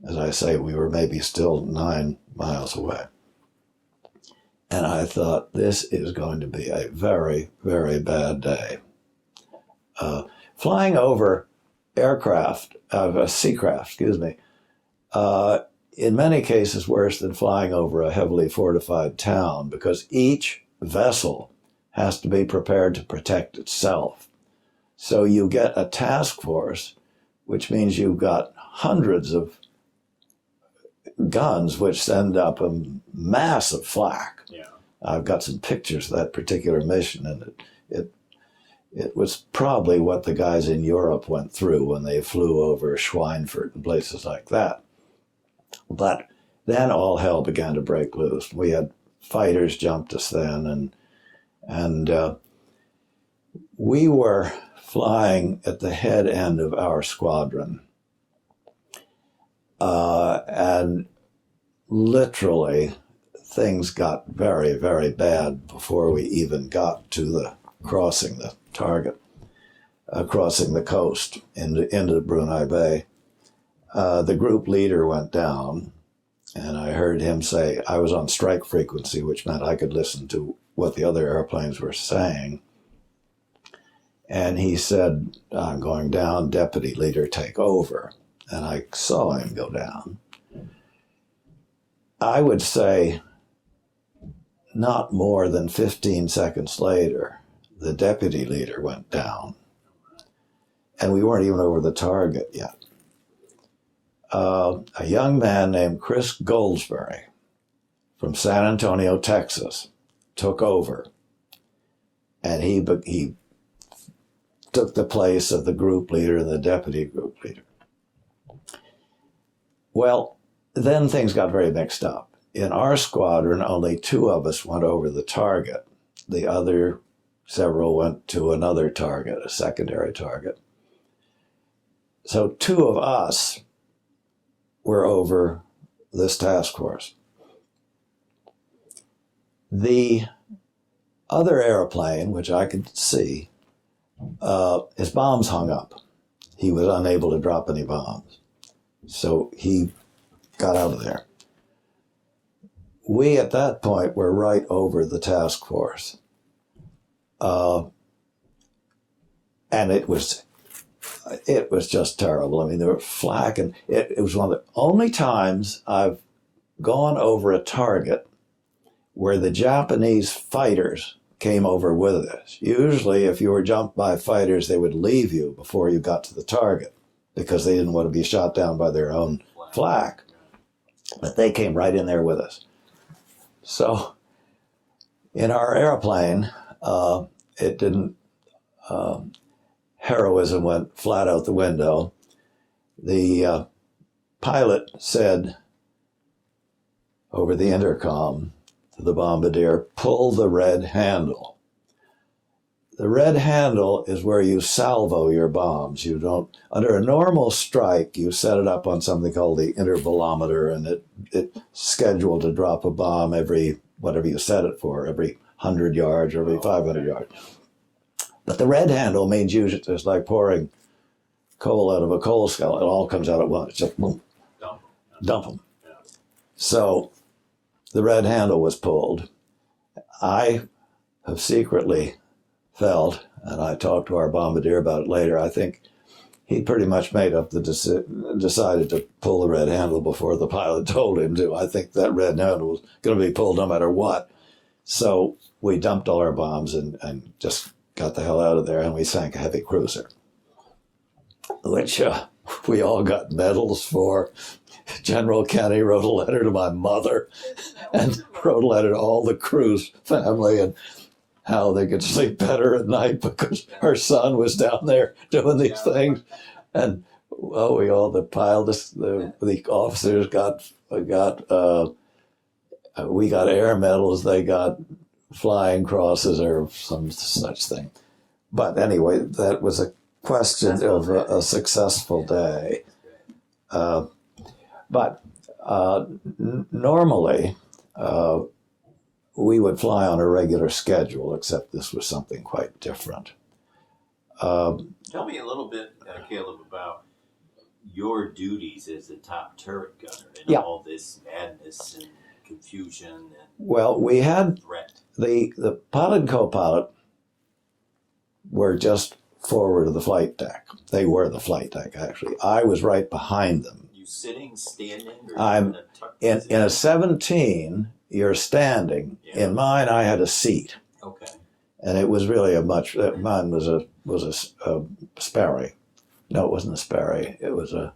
As I say, we were maybe still 9 miles away. And I thought, this is going to be a very, very bad day. Flying over seacraft, in many cases worse than flying over a heavily fortified town, because each vessel has to be prepared to protect itself. So you get a task force, which means you've got hundreds of guns which send up a massive flak. Yeah. I've got some pictures of that particular mission, and it was probably what the guys in Europe went through when they flew over Schweinfurt and places like that. But then all hell began to break loose. We had fighters jumped us then, and we were flying at the head end of our squadron. And literally, things got very, very bad before we even got to the crossing the target, crossing the coast into Brunei Bay. The group leader went down, and I heard him say, I was on strike frequency, which meant I could listen to what the other airplanes were saying. And he said, I'm going down, deputy leader, take over. And I saw him go down. I would say not more than 15 seconds later, the deputy leader went down. And we weren't even over the target yet. A young man named Chris Goldsberry from San Antonio, Texas, took over. And he took the place of the group leader and the deputy group leader. Well, then things got very mixed up. In our squadron, only 2 of us went over the target. The other several went to another target, a secondary target. So 2 of us were over this task force. The other airplane, which I could see, his bombs hung up. He was unable to drop any bombs. So he got out of there. We, at that point, were right over the task force. And it was just terrible. I mean, there were flak, and it was one of the only times I've gone over a target where the Japanese fighters came over with us. Usually, if you were jumped by fighters, they would leave you before you got to the target because they didn't want to be shot down by their own flak. But they came right in there with us. So, in our airplane, it didn't, heroism went flat out the window. The pilot said over the intercom to the bombardier, pull the red handle. The red handle is where you salvo your bombs. You don't, under a normal strike, you set it up on something called the intervalometer, and it's scheduled to drop a bomb every, whatever you set it for, every 100 yards or every 500 yards. But the red handle means usually it's like pouring coal out of a coal scuttle. It all comes out at once. It's just boom, dump them. Yeah. So the red handle was pulled. I have secretly felt, and I talked to our bombardier about it later, I think he pretty much made up decided to pull the red handle before the pilot told him to. I think that red handle was going to be pulled no matter what. So we dumped all our bombs and just got the hell out of there, and we sank a heavy cruiser. which we all got medals for. General Kenny wrote a letter to my mother and wrote a letter to all the crew's family and how they could sleep better at night because her son was down there doing these things. And well, we all the officers we got air medals, they got flying crosses or some such thing. But anyway, that was a question of a successful day. But normally, we would fly on a regular schedule, except this was something quite different. Tell me a little bit, Caleb, about your duties as a top turret gunner and all this madness and confusion and well, we had threat. The pilot and co-pilot were just forward of the flight deck. They were the flight deck, actually. I was right behind them. You sitting, standing, or I'm in a 17. You're standing. Yeah. In mine, I had a seat, Okay. and it was really mine was a Sperry. No, it wasn't a Sperry. It was a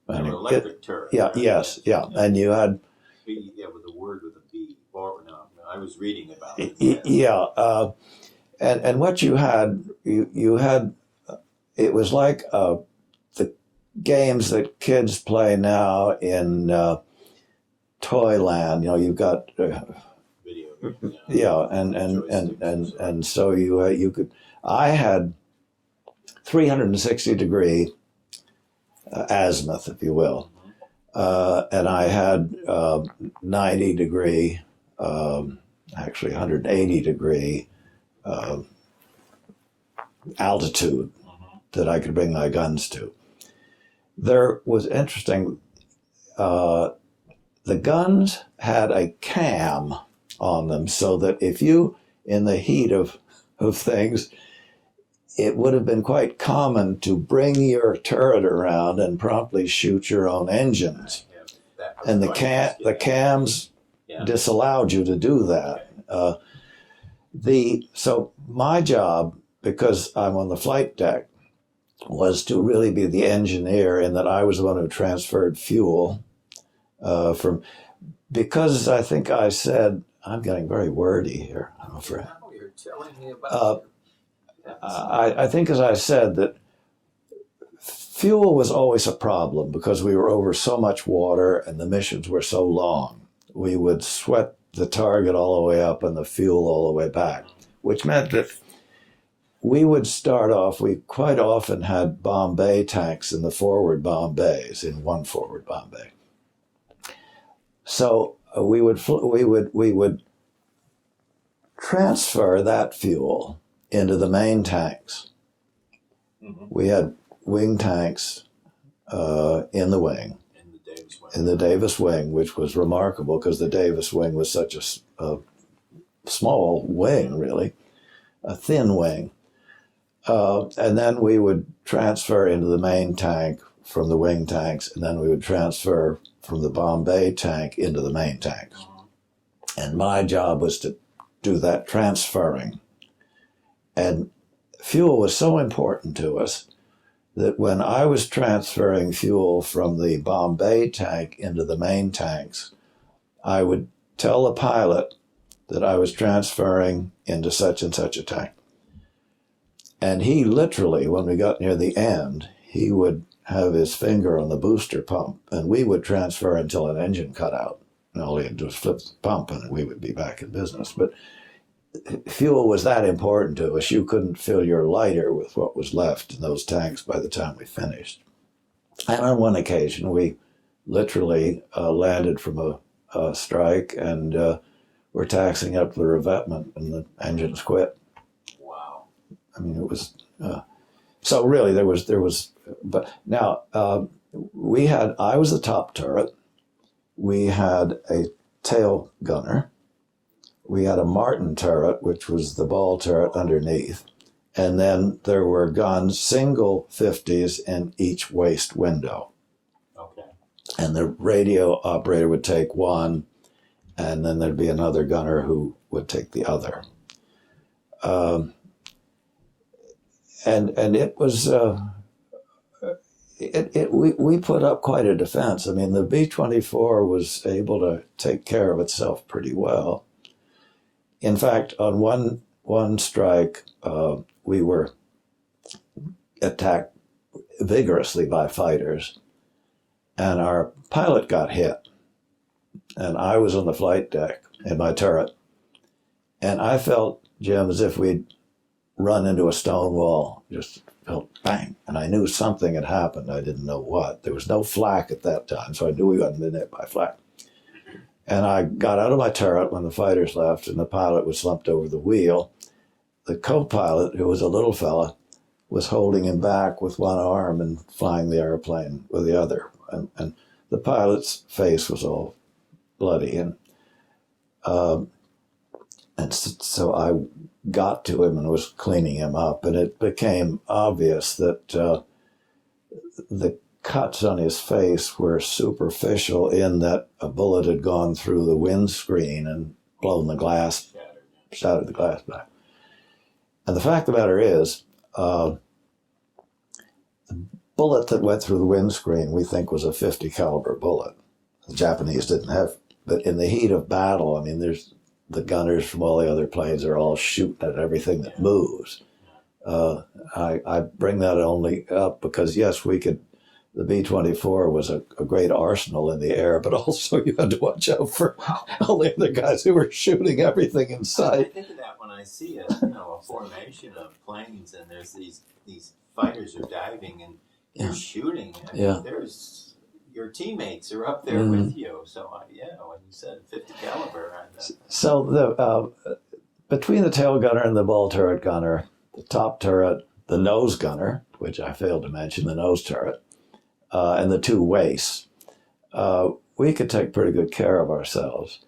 An electric turret. Yeah. Right? Yes. Yeah. And you had With a word with a B. Or no, I was reading about it. yeah. And what you had, you had, it was like the games that kids play now in Toyland. You know, you've got Video. yeah, and so you could. I had 360-degree azimuth, if you will, and I had 90-degree, actually 180-degree. Altitude that I could bring my guns to. There was interesting, the guns had a cam on them so that if you, in the heat of things, it would have been quite common to bring your turret around and promptly shoot your own engines. And the cams disallowed you to do that. So my job, because I'm on the flight deck, was to really be the engineer in that I was the one who transferred fuel because I think I said, I'm getting very wordy here, I'm afraid. You're telling me about I think as I said that fuel was always a problem because we were over so much water and the missions were so long. We would sweat the target all the way up and the fuel all the way back, which meant that we would start off, we quite often had bomb bay tanks in the forward bomb bays, in one forward bomb bay. So we would transfer that fuel into the main tanks. Mm-hmm. We had wing tanks in the wing. In the Davis wing, which was remarkable because the Davis wing was such a small wing, really, a thin wing. And then we would transfer into the main tank from the wing tanks, and then we would transfer from the Bombay tank into the main tanks. And my job was to do that transferring. And fuel was so important to us that when I was transferring fuel from the Bombay tank into the main tanks, I would tell the pilot that I was transferring into such and such a tank. And he literally, when we got near the end, he would have his finger on the booster pump, and we would transfer until an engine cut out. And all he had to do was flip the pump, and we would be back in business. But fuel was that important to us. You couldn't fill your lighter with what was left in those tanks by the time we finished. And on one occasion, we literally landed from a strike and were taxiing up the revetment, and the engines quit. Wow. I mean, it was so really there was. But now I was the top turret. We had a tail gunner. We had a Martin turret, which was the ball turret underneath. And then there were guns, single 50s in each waist window. Okay. And the radio operator would take one, and then there'd be another gunner who would take the other. and it was we put up quite a defense. I mean, the B-24 was able to take care of itself pretty well. In fact, on one strike, we were attacked vigorously by fighters, and our pilot got hit, and I was on the flight deck in my turret, and I felt, Jim, as if we'd run into a stone wall. Just felt bang, and I knew something had happened. I didn't know what. There was no flak at that time, so I knew we hadn't been hit by flak. And I got out of my turret when the fighters left, and the pilot was slumped over the wheel. The co-pilot, who was a little fella, was holding him back with one arm and flying the airplane with the other. And the pilot's face was all bloody. And so I got to him and was cleaning him up. And it became obvious that the cuts on his face were superficial, in that a bullet had gone through the windscreen and blown the glass, shattered the glass back. And the fact of the matter is, the bullet that went through the windscreen, we think, was a .50 caliber bullet. The Japanese didn't have, but in the heat of battle, I mean, there's the gunners from all the other planes are all shooting at everything that moves. I bring that only up because, yes, we could. The B-24 was a great arsenal in the air, but also you had to watch out for all the other guys who were shooting everything in I sight. think of that when I see a formation of planes, and there's these fighters are diving and they're shooting. I mean, there's your teammates are up there with you. So when you said 50 caliber, so the between the tail gunner and the ball turret gunner, the top turret, the nose gunner, which I failed to mention, the nose turret, and the two wastes, we could take pretty good care of ourselves.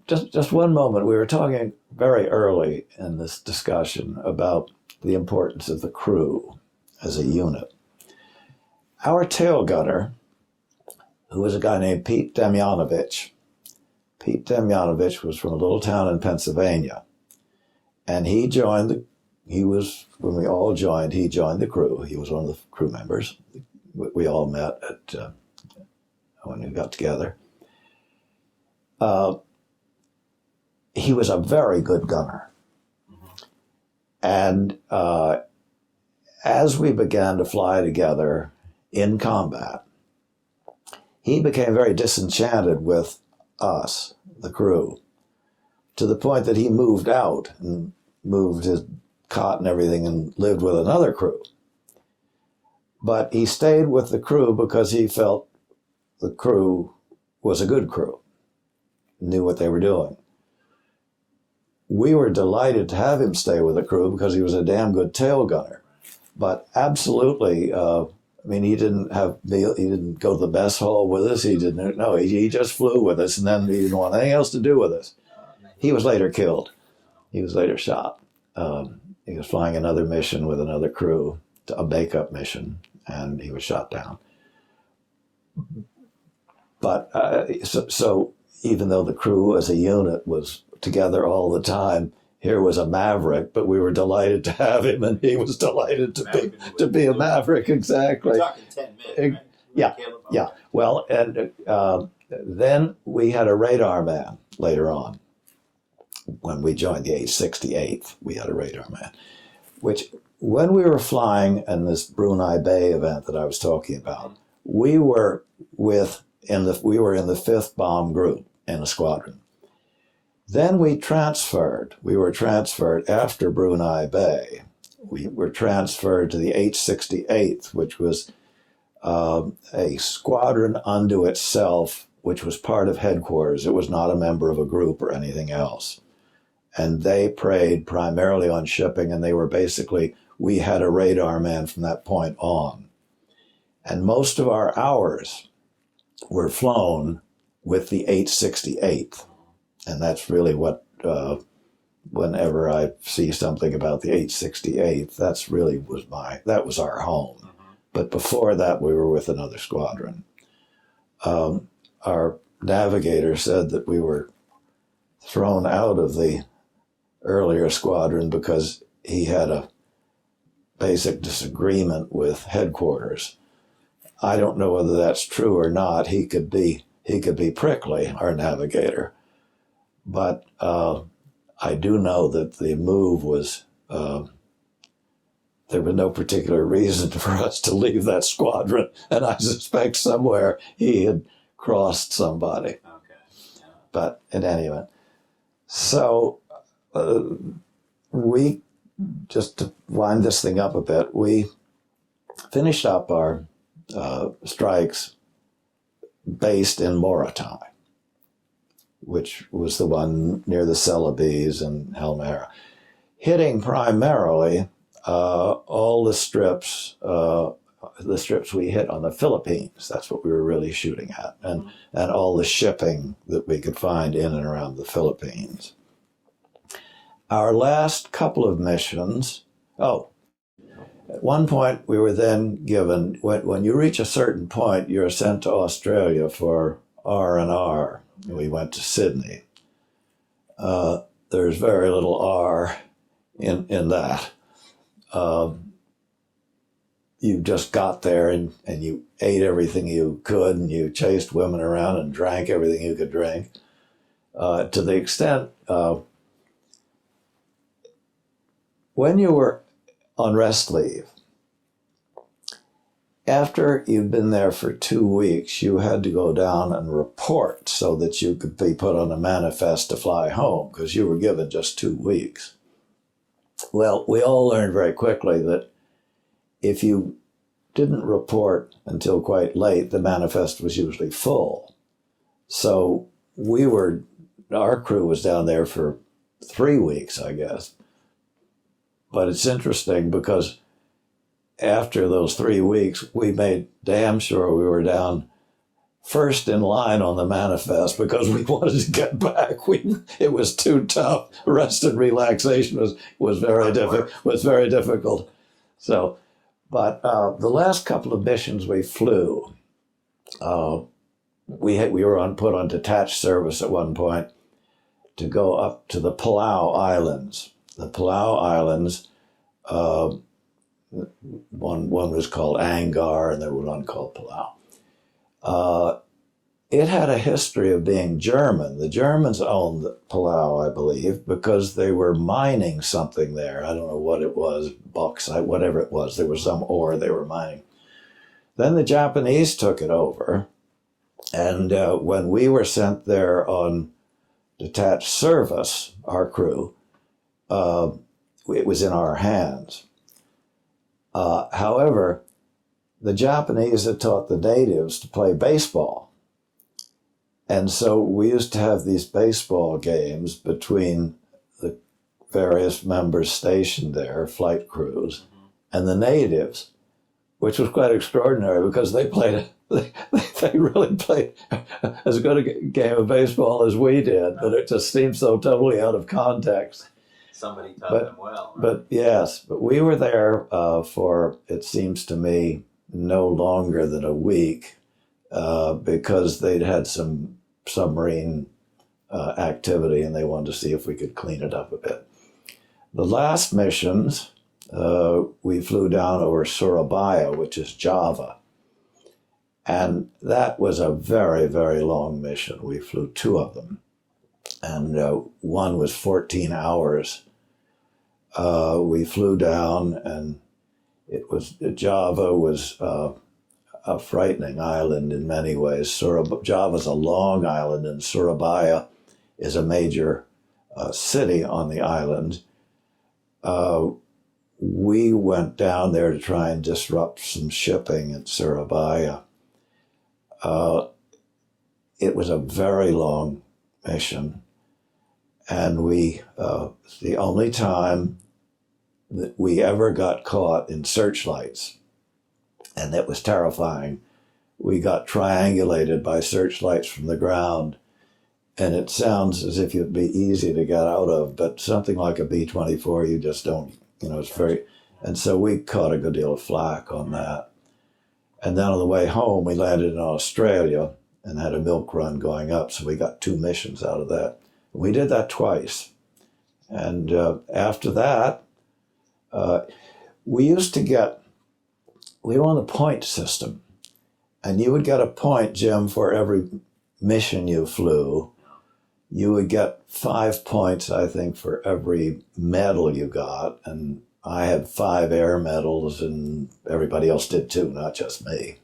Just one moment, we were talking very early in this discussion about the importance of the crew as a unit. Our tail gunner, who was a guy named Pete Demyanovich. Pete Demyanovich was from a little town in Pennsylvania, and he joined when we all joined, he joined the crew. He was one of the crew members. We all met at when we got together. He was a very good gunner. And as we began to fly together in combat, he became very disenchanted with us, the crew, to the point that he moved out and moved his cot and everything and lived with another crew. But he stayed with the crew because he felt the crew was a good crew, knew what they were doing. We were delighted to have him stay with the crew because he was a damn good tail gunner. But absolutely, I mean, he didn't go to the mess hall with us. He just flew with us, and then he didn't want anything else to do with us. He was later killed. He was later shot. He was flying another mission with another crew, a makeup mission, and he was shot down. But so even though the crew as a unit was together all the time, here was a maverick, but we were delighted to have him, and he was delighted to be a maverick. Exactly. We're talking 10 minutes, right? Yeah. Well, and then we had a radar man later on. When we joined the 868th, we had a radar man, which when we were flying in this Brunei Bay event that I was talking about, we were in the 5th bomb group in a squadron. Then we were transferred after Brunei Bay. We were transferred to the 868th, which was a squadron unto itself, which was part of headquarters. It was not a member of a group or anything else. And they preyed primarily on shipping, and we had a radar man from that point on. And most of our hours were flown with the 868th. And that's really what, whenever I see something about the 868th, that was our home. But before that, we were with another squadron. Our navigator said that we were thrown out of the earlier squadron because he had a basic disagreement with headquarters. I don't know whether that's true or not. He could be prickly, our navigator, but I do know that the move was. There was no particular reason for us to leave that squadron, and I suspect somewhere he had crossed somebody. Okay. Yeah. But in any event, so we, just to wind this thing up a bit, we finished up our strikes based in Morotai, which was the one near the Celebes and Halmahera, hitting primarily all the strips we hit on the Philippines. That's what we were really shooting at, and all the shipping that we could find in and around the Philippines. Our last couple of missions, at one point we were then given, when you reach a certain point, you're sent to Australia for R&R. We went to Sydney. There's very little R in that. You just got there and you ate everything you could, and you chased women around and drank everything you could drink, to the extent when you were on rest leave, after you'd been there for 2 weeks, you had to go down and report so that you could be put on a manifest to fly home, because you were given just 2 weeks. Well, we all learned very quickly that if you didn't report until quite late, the manifest was usually full. So our crew was down there for 3 weeks, I guess. But it's interesting because after those 3 weeks, we made damn sure we were down first in line on the manifest because we wanted to get back. It was too tough. Rest and relaxation was very difficult. So, but the last couple of missions we flew, we were put on detached service at one point to go up to the Palau Islands. The Palau Islands, one was called Angar, and there was one called Palau. It had a history of being German. The Germans owned Palau, I believe, because they were mining something there. I don't know what it was, bauxite, whatever it was. There was some ore they were mining. Then the Japanese took it over, and when we were sent there on detached service, our crew, it was in our hands. However, the Japanese had taught the natives to play baseball. And so we used to have these baseball games between the various members stationed there, flight crews, and the natives, which was quite extraordinary because they really played as good a game of baseball as we did, but it just seemed so totally out of context. Somebody taught them well. Right? But yes, but we were there for, it seems to me, no longer than a week because they'd had some submarine activity and they wanted to see if we could clean it up a bit. The last missions, we flew down over Surabaya, which is Java. And that was a very, very long mission. We flew 2 of them. And one was 14 hours. We flew down, and Java was a frightening island in many ways. Java's a long island, and Surabaya is a major city on the island. We went down there to try and disrupt some shipping at Surabaya. It was a very long mission, and the only time that we ever got caught in searchlights, and that was terrifying. We got triangulated by searchlights from the ground, and it sounds as if it'd be easy to get out of, but something like a B-24, you just don't, it's very, and so we caught a good deal of flack on that. And then on the way home, we landed in Australia and had a milk run going up, so we got 2 missions out of that. We did that twice. And after that, we were on the point system. And you would get a point, Jim, for every mission you flew. You would get 5 points, I think, for every medal you got. And I had 5 air medals, and everybody else did too, not just me.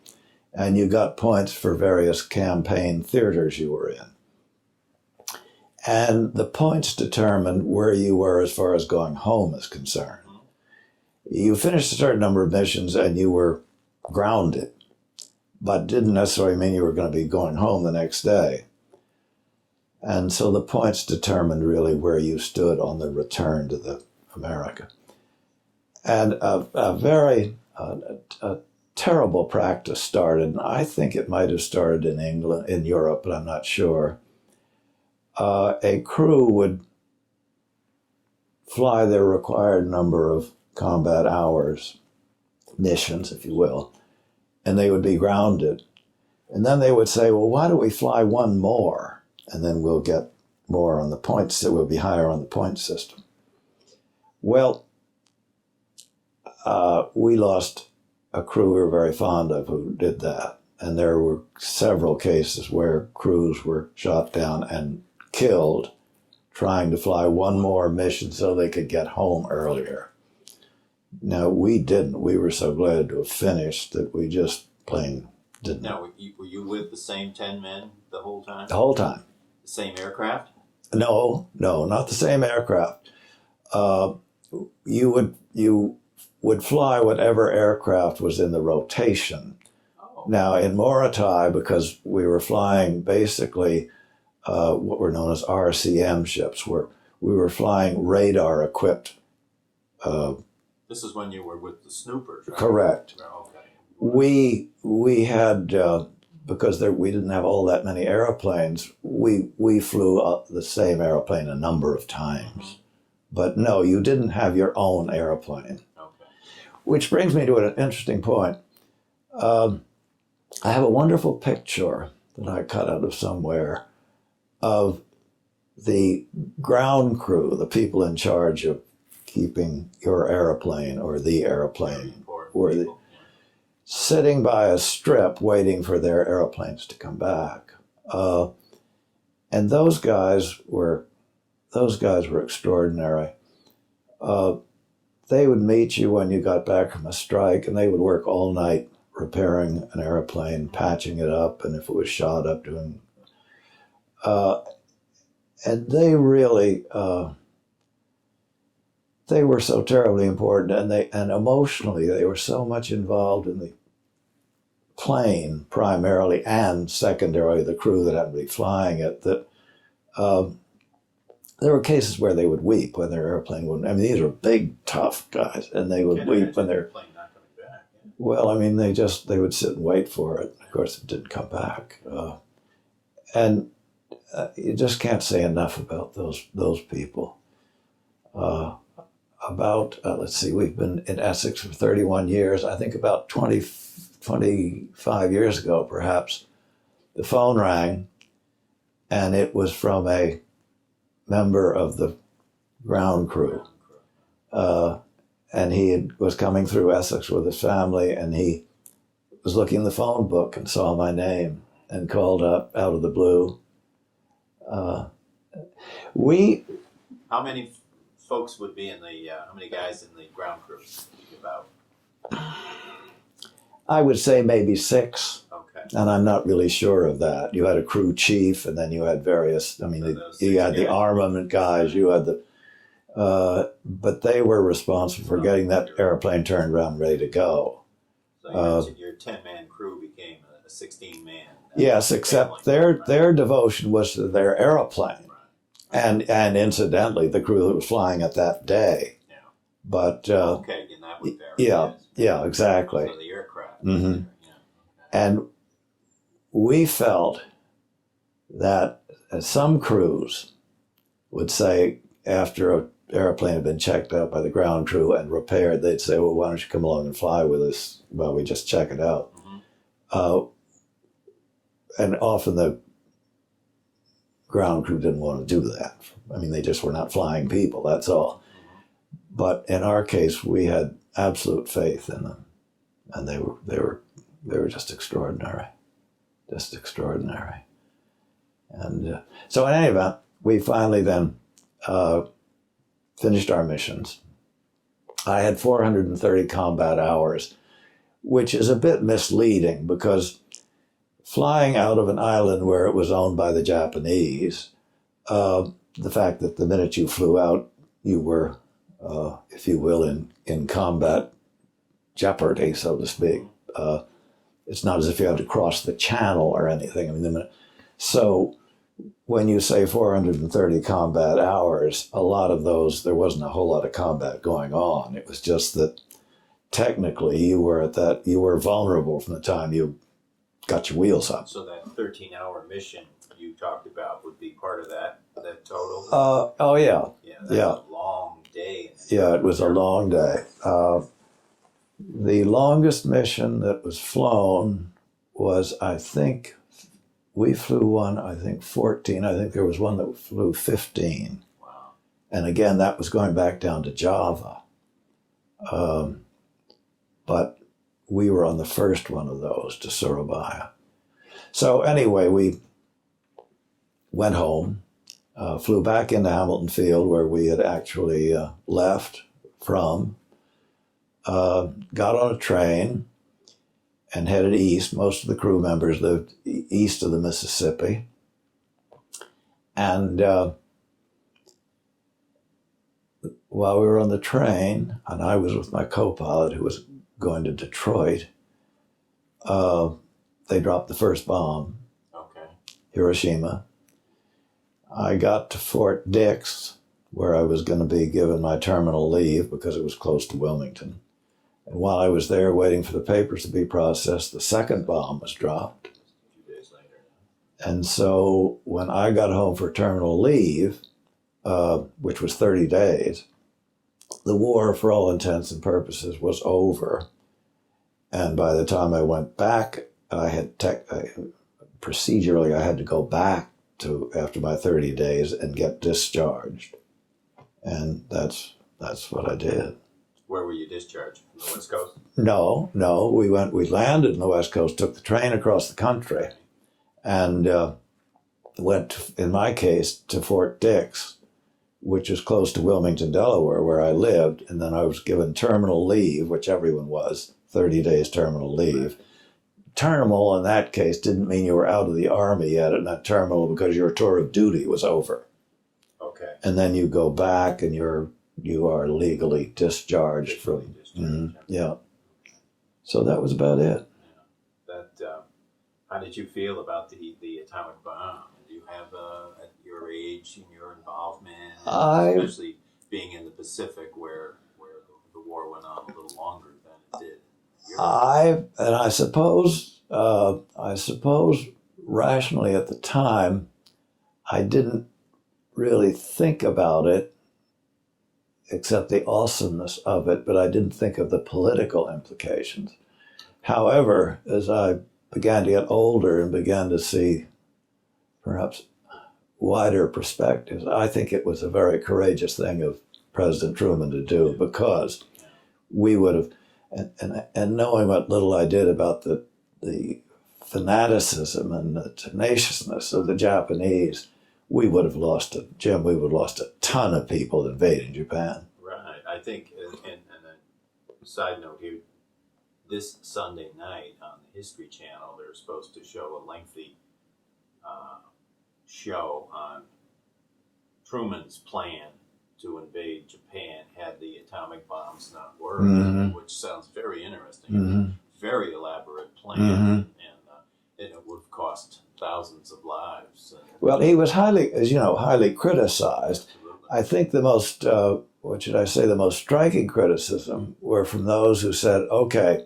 And you got points for various campaign theaters you were in. And the points determined where you were as far as going home is concerned. You finished a certain number of missions and you were grounded, but didn't necessarily mean you were going to be going home the next day. And so the points determined really where you stood on the return to the America. And a terrible practice started, and I think it might have started in England, in Europe, but I'm not sure. A crew would fly their required number of combat hours, missions, if you will, and they would be grounded. And then they would say, well, why don't we fly one more? And then we'll get more on the points, it will be higher on the point system. Well, we lost a crew we were very fond of who did that. And there were several cases where crews were shot down and killed trying to fly one more mission so they could get home earlier. Now, we didn't. We were so glad to have finished that we just plain didn't. Now, were you with the same 10 men the whole time? The whole time. The same aircraft? No, not the same aircraft. You would fly whatever aircraft was in the rotation. Oh. Now, in Morotai, because we were flying basically what were known as RCM ships, where we were flying radar-equipped. This is when you were with the snoopers, right? Correct. Okay. We had, because we didn't have all that many airplanes, we flew the same airplane a number of times. Mm-hmm. But no, you didn't have your own airplane. Okay. Which brings me to an interesting point. I have a wonderful picture that I cut out of somewhere of the ground crew, the people in charge of keeping your airplane or the airplane, were sitting by a strip waiting for their airplanes to come back. And those guys were extraordinary. They would meet you when you got back from a strike, and they would work all night repairing an airplane, patching it up, and if it was shot up, doing. And they really, they were so terribly important, and emotionally they were so much involved in the plane primarily and secondarily the crew that happened to be flying it, that there were cases where they would weep when their airplane wouldn't. I mean, these are big, tough guys, and they would weep when their plane not coming back. Yeah. Well, I mean, they would sit and wait for it. Of course, it didn't come back, and you just can't say enough about those people. Let's see, we've been in Essex for 31 years. I think about 25 years ago, perhaps, the phone rang, and it was from a member of the ground crew. And he was coming through Essex with his family, and he was looking in the phone book and saw my name and called up out of the blue. How many folks would be in the, how many guys in the ground crew? About? I would say maybe 6. Okay. And I'm not really sure of that. You had a crew chief, and then you had various, you had the armament guys, you had but they were responsible for getting that airplane turned around and ready to go. So your 10-man crew became a 16-man. Yes, except their devotion was to their airplane. And incidentally, the crew that was flying it that day. Yeah. But okay, and that would vary. Yeah, exactly. So the aircraft. Mm-hmm. Yeah. And we felt that some crews would say, after an airplane had been checked out by the ground crew and repaired, they'd say, well, why don't you come along and fly with us while we just check it out? Mm-hmm. And often the ground crew didn't want to do that. I mean, they just were not flying people, that's all. But in our case, we had absolute faith in them, and they were just extraordinary, just extraordinary. And so, in any event, we finally then finished our missions. I had 430 combat hours, which is a bit misleading because flying out of an island where it was owned by the Japanese, the fact that the minute you flew out, you were, if you will, in combat jeopardy, so to speak. It's not as if you had to cross the channel or anything. I mean, so when you say 430 combat hours, a lot of those, there wasn't a whole lot of combat going on. It was just that technically you were vulnerable from the time you got your wheels up. So that 13-hour mission you talked about would be part of that total? Oh, yeah. Yeah, that's a long day. Yeah, it was a long day. The longest mission that was flown was, I think, we flew one, 14. I think there was one that flew 15. Wow. And again, that was going back down to Java. But we were on the first one of those to Surabaya. So anyway, we went home, flew back into Hamilton Field where we had actually left from, got on a train and headed east. Most of the crew members lived east of the Mississippi. And while we were on the train, and I was with my co-pilot who was going to Detroit, they dropped the first bomb. Okay. Hiroshima. I got to Fort Dix, where I was going to be given my terminal leave because it was close to Wilmington. And while I was there waiting for the papers to be processed, the second bomb was dropped. A few days later. And so when I got home for terminal leave, which was 30 days, the war, for all intents and purposes, was over. And by the time I went back, procedurally, I had to go back to after my 30 days and get discharged. And that's what I did. Where were you discharged? From the West Coast? No, we landed in the West Coast, took the train across the country, and went, in my case, to Fort Dix, which is close to Wilmington, Delaware, where I lived. And then I was given terminal leave, which everyone was, 30 days terminal leave. Terminal in that case didn't mean you were out of the Army yet in that terminal because your tour of duty was over. Okay. And then you go back and you are legally discharged from. Yeah. So that was about it. Yeah. That. How did you feel about the atomic bomb? Do you have at your age and your involvement, especially being in the Pacific, where the war went on a little longer than it did? I suppose rationally at the time, I didn't really think about it, except the awesomeness of it, but I didn't think of the political implications. However, as I began to get older and began to see perhaps wider perspectives, I think it was a very courageous thing of President Truman to do, because we would have, and knowing what little I did about the fanaticism and the tenaciousness of the Japanese, we would have lost a ton of people invading Japan. Right. I think, and a side note here, this Sunday night on the History Channel, they're supposed to show a lengthy show on Truman's plan to invade Japan had the atomic bombs not worked, which sounds very interesting. Very elaborate plan, and it would have cost thousands of lives. Well, he was highly criticized. Absolutely. I think the most, the most striking criticism were from those who said, okay,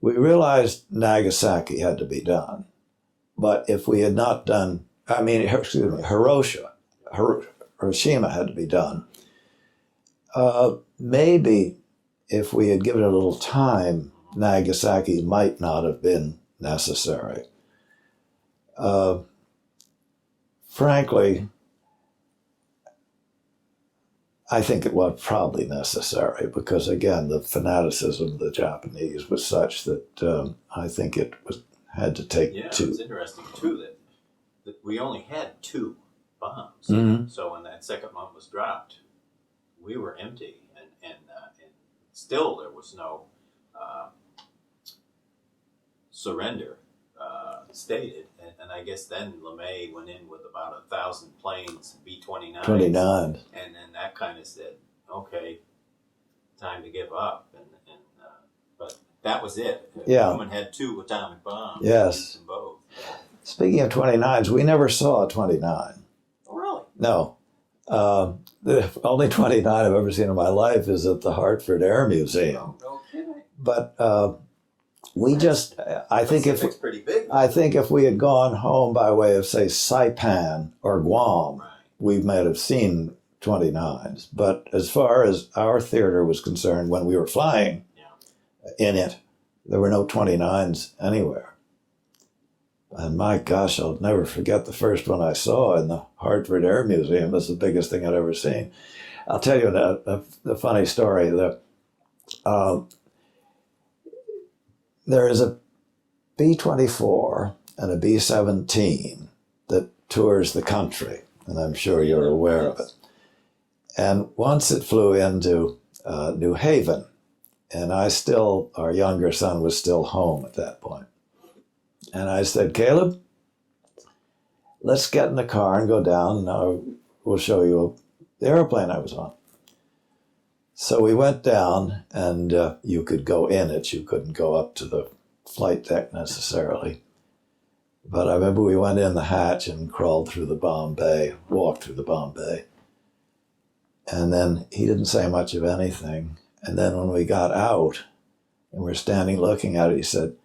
we realized Nagasaki had to be done, but if we had not done, Hiroshima had to be done. Maybe if we had given it a little time, Nagasaki might not have been necessary. Frankly, I think it was probably necessary because, again, the fanaticism of the Japanese was such that I think it had to take Yeah, two. it's interesting too that we only had 2 bombs. Mhm. So when that second one was dropped, we were empty, and still there was no surrender stated. And I guess then LeMay went in with about 1,000 planes, B-29s. 29. And then that kind of said, okay, time to give up. But that was it. Yeah. Truman had 2 atomic bombs. Yes. Used them both. Speaking of 29s, we never saw a 29. Oh, really? No. The only 29 I've ever seen in my life is at the Hartford Air Museum. No kidding. But we just, I think Pacific's pretty big. if we had gone home by way of, say, Saipan or Guam, Right. we might have seen 29s. But as far as our theater was concerned, when we were flying in it, there were no 29s anywhere. And my gosh, I'll never forget the first one I saw in the Hartford Air Museum. It was the biggest thing I'd ever seen. I'll tell you a funny story. There is a B-24 and a B-17 that tours the country, and I'm sure you're aware of it. And once it flew into New Haven, and our younger son was still home at that point. And I said, Caleb, let's get in the car and go down, and we'll show you the airplane I was on. So we went down, and you could go in it. You couldn't go up to the flight deck necessarily. But I remember we went in the hatch and crawled through the bomb bay, walked through the bomb bay. And then he didn't say much of anything. And then when we got out and we're standing looking at it, he said,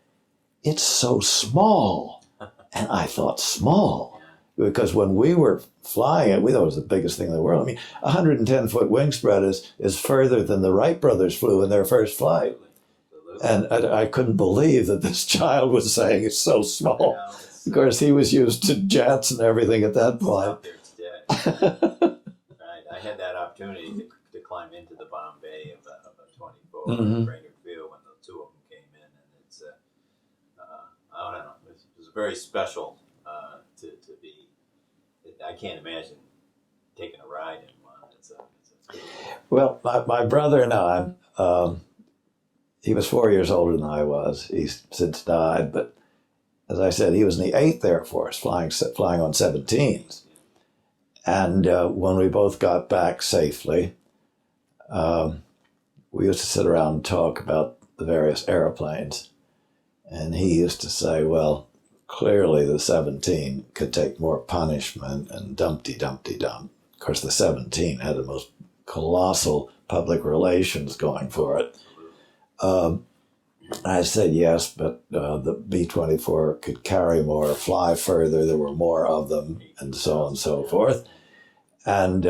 it's so small. And I thought, small? Because when we were flying it, we thought it was the biggest thing in the world. I mean, 110-foot wingspread is further than the Wright brothers flew in their first flight. And I couldn't believe that this child was saying it's so small. Of course, he was used to jets and everything at that point. I had that opportunity to climb into the bomb bay of a 24 Mhm. Brainerd Field when the 2 of them came in, and it's I don't know, it was very special to be. I can't imagine taking a ride in one. Well, my brother and I, he was 4 years older than I was. He's since died, but as I said, he was in the 8th Air Force, flying on 17s. And when we both got back safely, we used to sit around and talk about the various airplanes. And he used to say, well, clearly the 17 could take more punishment and dumpty-dumpty-dump. Of course, the 17 had the most colossal public relations going for it. I said yes, but the B-24 could carry more, fly further, there were more of them, and so on and so forth. And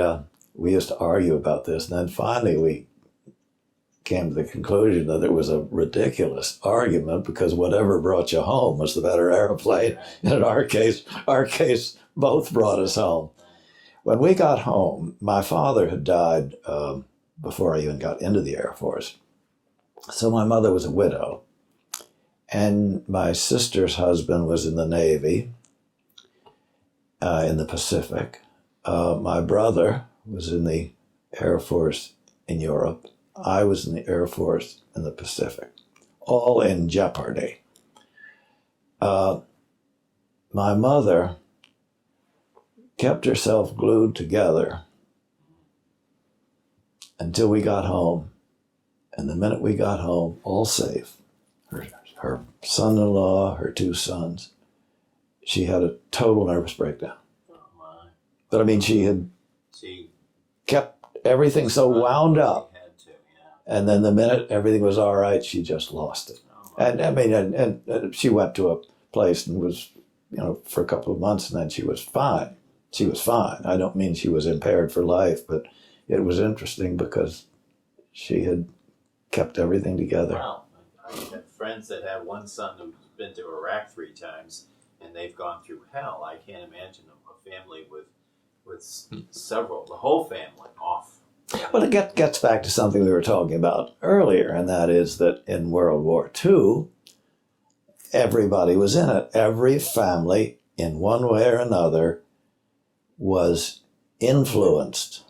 we used to argue about this, and then finally we came to the conclusion that it was a ridiculous argument because whatever brought you home was the better airplane. And in our case, both brought us home. When we got home, my father had died before I even got into the Air Force. So my mother was a widow. And my sister's husband was in the Navy, in the Pacific. My brother was in the Air Force in Europe. I was in the Air Force in the Pacific, all in jeopardy. My mother kept herself glued together until we got home. And the minute we got home, all safe, her son-in-law, her 2 sons, she had a total nervous breakdown. But I mean, she had kept everything so wound up. And then the minute everything was all right, she just lost it. And I mean, and she went to a place and was, for a couple of months, and then she was fine. She was fine. I don't mean she was impaired for life, but it was interesting because she had kept everything together. Wow. I have friends that have one son who's been to Iraq 3 times, and they've gone through hell. I can't imagine a family with several, the whole family off. Well, it gets back to something we were talking about earlier, and that is that in World War II, everybody was in it. Every family, in one way or another, was influenced.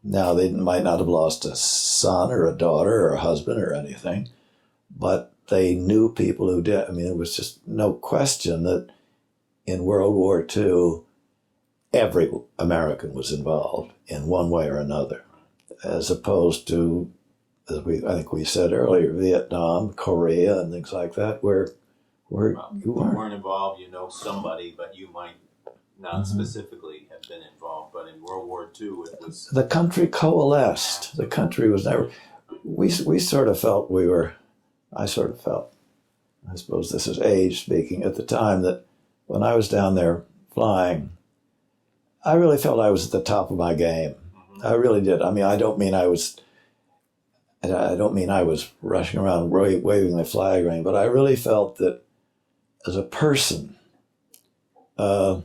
Now, they might not have lost a son or a daughter or a husband or anything, but they knew people who did. I mean, it was just no question that in World War II, every American was involved in one way or another, as opposed to, as I think we said earlier, Vietnam, Korea, and things like that, where Well, you you weren't. weren't involved, you know somebody, but you might not specifically have been involved. But in World War II, it was The country coalesced. The country was never. We sort of felt we were. I sort of felt. I suppose this is age speaking at the time, that when I was down there flying, I really felt I was at the top of my game. I really did. I mean, I don't mean I was rushing around waving the flag or anything, but I really felt that as a person, I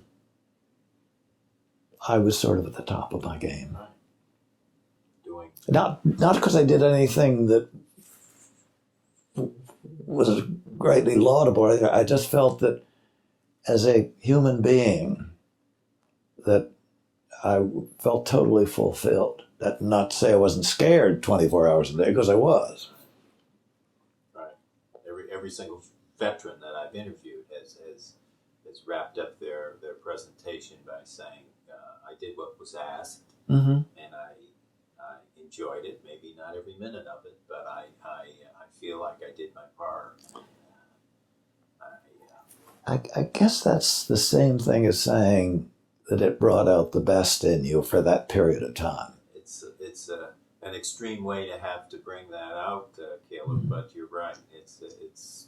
was sort of at the top of my game. doing. Not because I did anything that was greatly laudable. I just felt that as a human being, that I felt totally fulfilled. That not to say I wasn't scared 24 hours a day, because I was. Right. Every single veteran that I've interviewed has wrapped up their presentation by saying, I did what was asked, Mm-hmm. and I enjoyed it. Maybe not every minute of it, but I feel like I did my part. I guess that's the same thing as saying that it brought out the best in you for that period of time. It's an extreme way to have to bring that out, Caleb. But you're right. It's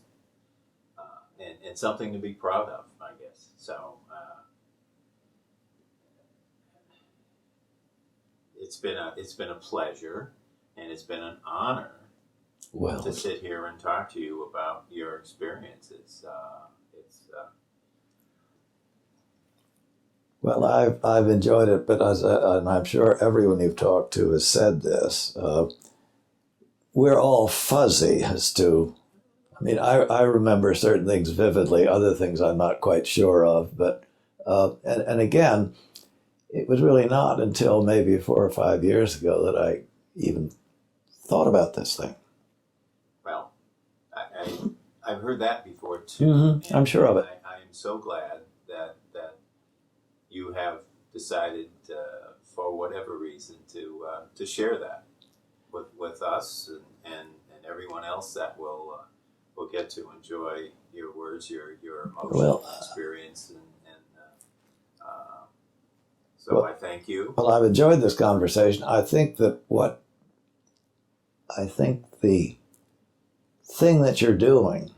and something to be proud of, I guess. So it's been a pleasure, and it's been an honor Well, to sit here and talk to you about your experiences. well, I've enjoyed it, but and I'm sure everyone you've talked to has said this. We're all fuzzy as to. I mean, I remember certain things vividly, other things I'm not quite sure of. But and again, it was really not until maybe 4 or 5 years ago that I even thought about this thing. Well, I've heard that before too. Mm-hmm. I'm sure of it. I am so glad that you have decided, for whatever reason, to share that with us and everyone else that will get to enjoy your words, your emotional experience, and so I thank you. Well, I've enjoyed this conversation. I think the thing that you're doing,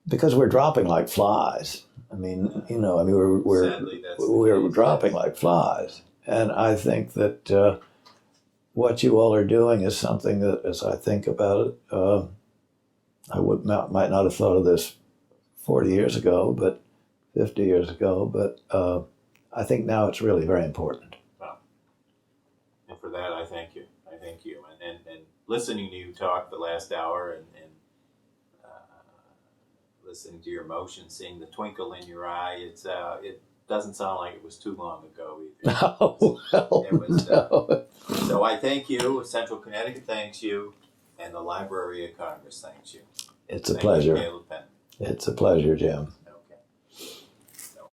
because we're dropping like flies. I mean, Sadly, that's the we're case. dropping like flies, and I think that what you all are doing is something that, as I think about it, I might not have thought of this 40 years ago, but 50 years ago, but I think now it's really very important. Well, and for that, I thank you. And listening to you talk the last hour and listening to your emotions, seeing the twinkle in your eye, it doesn't sound like it was too long ago either. Oh, well, It was, no. So I thank you. Central Connecticut thanks you, and the Library of Congress thanks you. It's a Thank pleasure. You, Caleb Penniman. It's a pleasure, Jim.